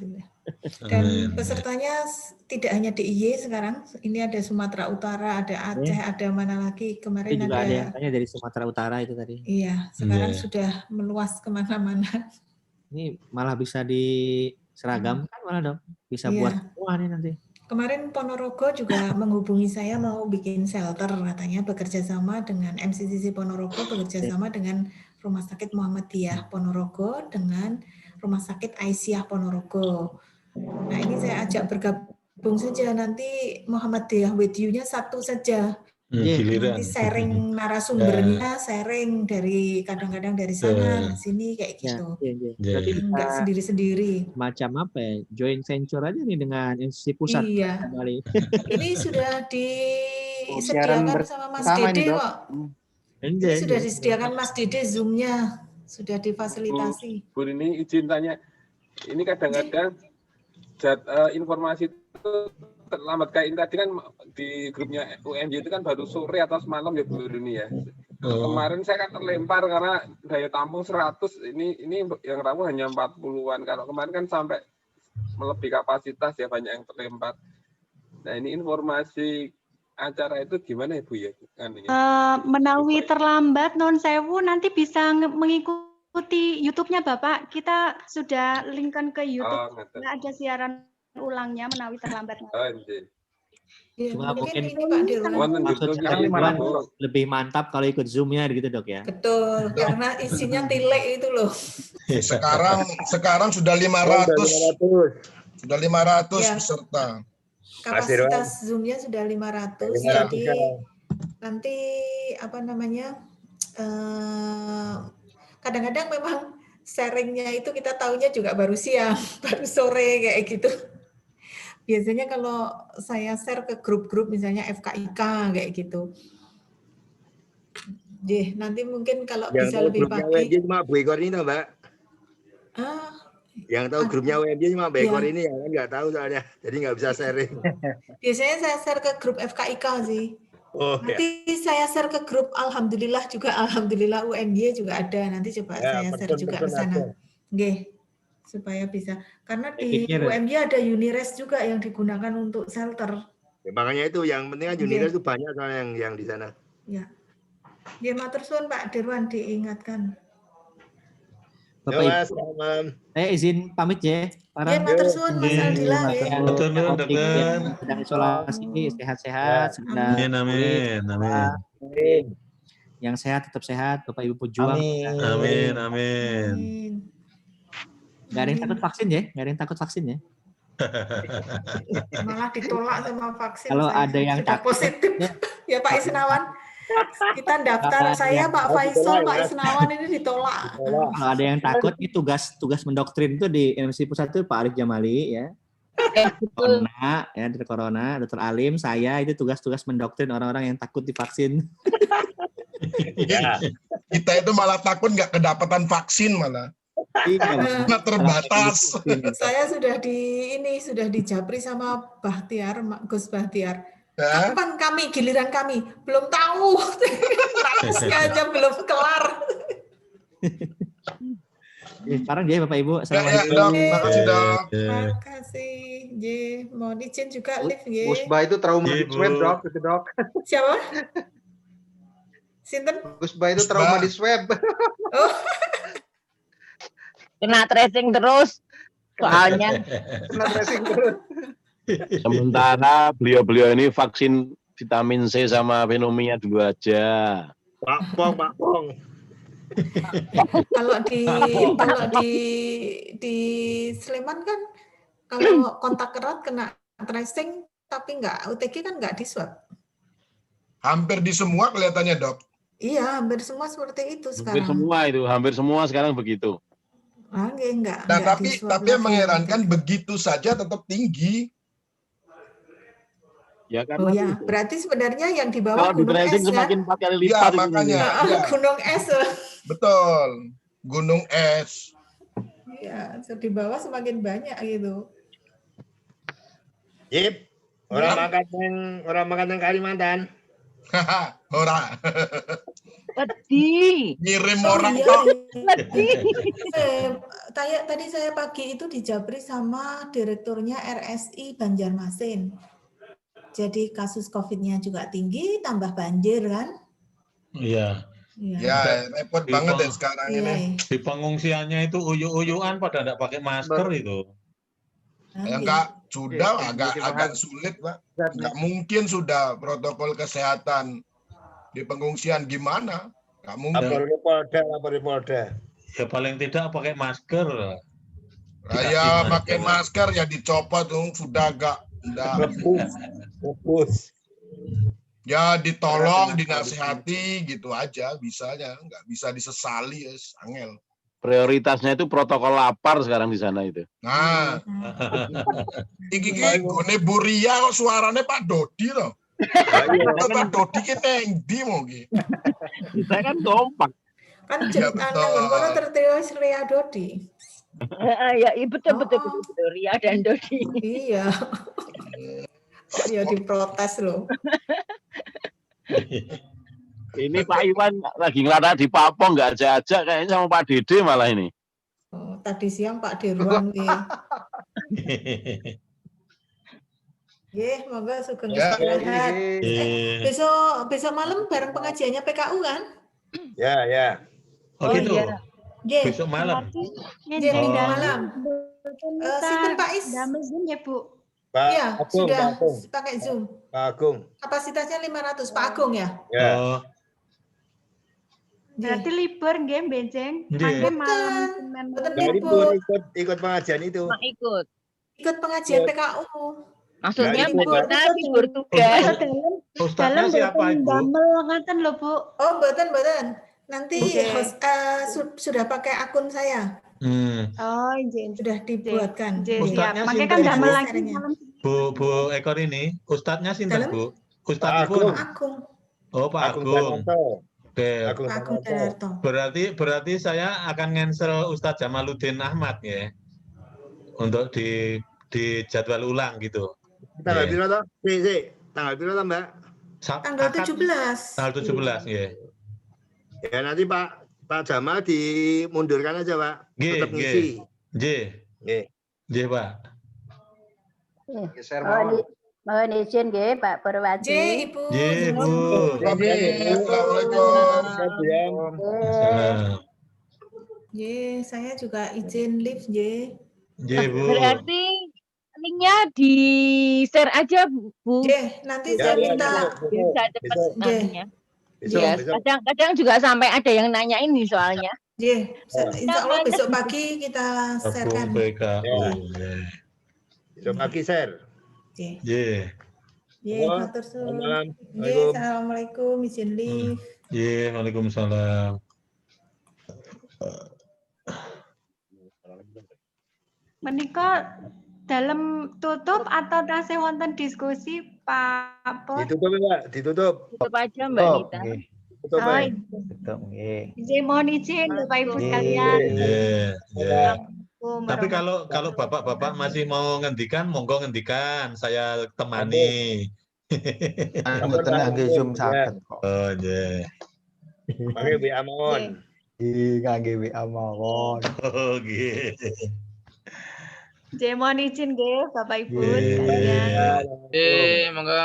Dan pesertanya tidak hanya DIY sekarang, ini ada Sumatera Utara, ada Aceh, ada mana lagi kemarin juga ada yang tanya dari Sumatera Utara itu tadi. Iya, sekarang sudah meluas kemana-mana. Ini malah bisa diseragamkan malah dong, bisa buat semua nih nanti. Kemarin Ponorogo juga menghubungi saya mau bikin shelter, katanya bekerja sama dengan MCCC Ponorogo, bekerja sama dengan Rumah Sakit Muhammadiyah Ponorogo dengan Rumah Sakit Aisyah Ponorogo. Nah ini saya ajak bergabung saja, nanti Muhammadiyah with you-nya satu saja. Nanti sharing narasumbernya, sharing dari kadang-kadang dari sana, sini kayak gitu. Berarti enggak sendiri-sendiri. Macam apa ya? Joint venture aja nih dengan institusi pusat. Iya. Ini sudah disediakan sama Mas Dede kok. Ini sudah disediakan Mas Dede Zoom-nya, sudah difasilitasi. Bu Rini izin tanya, ini kadang-kadang informasi itu terlambat kayak tadi kan di grupnya UMJ itu kan baru sore atau semalam ya Bu Rini ya. Kemarin saya kan terlempar karena daya tampung 100, ini yang ramu hanya 40-an. Kalau kemarin kan sampai melebihi kapasitas ya, banyak yang terlempar. Nah ini informasi acara itu gimana ya Bu ya? Menawi terlambat non sewu nanti bisa mengikuti YouTube-nya Bapak. Kita sudah linkkan ke YouTube. Ada siaran ulangnya menawi terlambat. Cuma mungkin ini Pak Dirwan, lebih mantap kalau ikut Zoom-nya gitu dok ya. Betul, karena isinya tilek itu loh. Sekarang sudah 500. Sudah 500 peserta. Kapasitas Zoom-nya sudah 500. Jadi nanti apa namanya? Kadang-kadang memang sharingnya itu kita tahunya juga baru siang, baru sore kayak gitu. Biasanya kalau saya share ke grup-grup misalnya FKIK kayak gitu. Nanti mungkin kalau yang bisa lebih pagi. Yang cuma Bu Ekor ini Mbak. Yang tahu grupnya UMJ cuma Bu Ekor ini, yang kan nggak tahu soalnya. Jadi nggak bisa sharing. Biasanya saya share ke grup FKIK sih. Nanti saya share ke grup Alhamdulillah UMJ juga ada. Nanti coba saya share juga ke sana. Nggih. supaya bisa. Karena Saya di pikir UMY ada Unires juga yang digunakan untuk shelter. Ya, makanya itu yang penting kan Unires itu banyak soalnya yang di sana. Ya. Ya, matur suwun Pak Dirwan diingatkan. Bapak Yo, Ibu, Mas, selamat malam. saya izin pamit ya. Ya, matur suwun Mas Aldila. Matur nuwun, dokter. Yang sedang isolasi sehat-sehat, sedang Amin, amin, amin. Yang sehat tetap sehat, Bapak Ibu pejuang. Amin, amin. Nggak ada yang takut vaksin ya? Nggak ada yang takut vaksin ya? Malah ditolak sama vaksin. Kalau saya. ada yang Sudah takut, positif. Ya Pak Isnawan. Kita daftar, saya Pak Faisal, Pak Isnawan ini ditolak. Kalau ada yang takut, ini tugas mendoktrin itu di MSI Pusat itu Pak Arif Jamali ya. Corona, ya dari Corona, Dr. Alim, saya itu tugas mendoktrin orang-orang yang takut divaksin. Ya. Kita itu malah takut nggak kedapatan vaksin malah. Karena terbatas. Saya sudah dijapri sama Bahtiar, Gus Bahtiar. Kapan giliran kami? Belum tahu. Ratusnya aja belum kelar. Sekarang ya Bapak Ibu. Assalamualaikum. Terima kasih dok. Terima kasih. Mohon izin juga live. Gusba itu trauma di swab dok, itu dok. Siapa? Sinten? Gusba itu trauma di swab. Oh. Kena tracing terus. Soalnya. Kena tracing terus. Sementara beliau-beliau ini vaksin vitamin C sama pneumonia dulu aja. Pak Pong. Kalau di Sleman kan kalau kontak erat kena tracing tapi nggak OTG kan nggak di swab. Hampir di semua kelihatannya dok. Iya, hampir semua seperti itu sekarang. Hampir semua sekarang begitu. Enggak. Nah, tapi yang mengherankan begitu saja tetap tinggi. Ya, oh ya, berarti sebenarnya yang di bawah kalau gunung es semakin 4 kali lipat. Ya, makanya. Ya. Gunung es. Betul, gunung es. Ya, di bawah semakin banyak gitu. Yip, orang makan yang Kalimantan. Ora. Pedih. Ngirim orang iya. kok. Tadi saya pagi itu dijabri sama direkturnya RSI Banjarmasin. Jadi kasus COVID-nya juga tinggi, tambah banjir kan? Iya. Ya, repot banget ya sekarang ini. Di pengungsiannya itu uyuk-uyukan pada enggak pakai masker itu. Ya enggak, sudah agak sulit, Pak. Enggak mungkin sudah protokol kesehatan di pengungsian gimana? Enggak mungkin. Lapor di Polda. Ya paling tidak pakai masker. Ya pakai masker ya dicopot dong, sudah enggak Fokus. Ya ditolong, dinasihati gitu aja bisanya, nggak bisa disesali ya, angel. Prioritasnya itu protokol lapar sekarang di sana itu. Nah, iki gone Buria kok suaranya Pak Dodi loh. Pak Dodi ki nengdi mau ki. Saya kan kompak. Kan ceritanya kono terus Ria Dodi. Ya, betul Ria dan Dodi. Iya. Kok dia diprotes loh. Ini Pak Iwan lagi ngeladak di Papong, nggak ajak-ajak kayaknya sama Pak Dede malah ini. Oh, tadi siang Pak Dirwan. Moga sugeng istirahat. Besok malam bareng pengajiannya PKU kan? Ya. Oh gitu. Iya. Besok malam. Minggu malam. Sinten Pak Is? Damel Zoom ya, Bu. Iya, sudah pakai Zoom. Pak Agung. Kapasitasnya 500, Pak Agung ya? Ya. Berarti libur nggih, Benjeng. Betul. Libur ikut pengajian itu. Ikut pengajian PKU. Maksudnya libur tugas. Ustaznya siapa Ibu? Damel ngaten lho, Bu. Oh, mboten. Nanti sudah pakai akun saya. Oh, izin. Sudah dibuatkan. Ustaznya makanya kan damel lagi. Bu Ekor ini, Ustadznya sinten, Bu? Ustadz Ibu. Agung. Oh, Pak Agung. Oke. Agung Darto. Berarti saya akan ngensel Ustadz Jamaluddin Ahmad ya. Untuk di jadwal ulang gitu. Tanggal piro toh? Tanggal piro toh, Mbak? Tanggal 17. Tanggal 17 ya. Ya nanti Pak Jamal dimundurkan aja, Pak. Tetap ngisi. Nggih, Pak. Geser mawon. Mohon izin nggih Pak Purwadi. Nggih, Ibu. Nggih, Bu. Nggih, saya juga izin live nggih. Nggih, Bu. Berarti linknya di-share aja, Bu. Nggih, nanti saya minta. Bisa cepat anunya. Besok, Ya, besok. kadang juga sampai ada yang nanyain nih soalnya. Nggih, insya Allah besok pagi kita share-kan. Besok pagi share. Nggih. Nggih, matur suwun. Nggih, assalamualaikum, izin live. Nggih, waalaikumsalam. Menika dalam tutup atau tasih wonten diskusi Pak Pur? Ditutup, Mbak. Ditutup. Tutup aja Mbak Nita. Tutup, Oh, Mbak. Tutup, nggih. izin mohon izin Bapak Ibu sekalian. Nggih. Tapi kalau bapak-bapak masih mau ngendikan, monggo ngendikan, saya temani. Mboten ngangge Zoom saged kok. Oh, nggih. Pakai WA mawon. Nggih, ngangge WA mawon. Oh, nggih. Izin mohon izin nggih Bapak Ibu Nggih. sekalian. Monggo.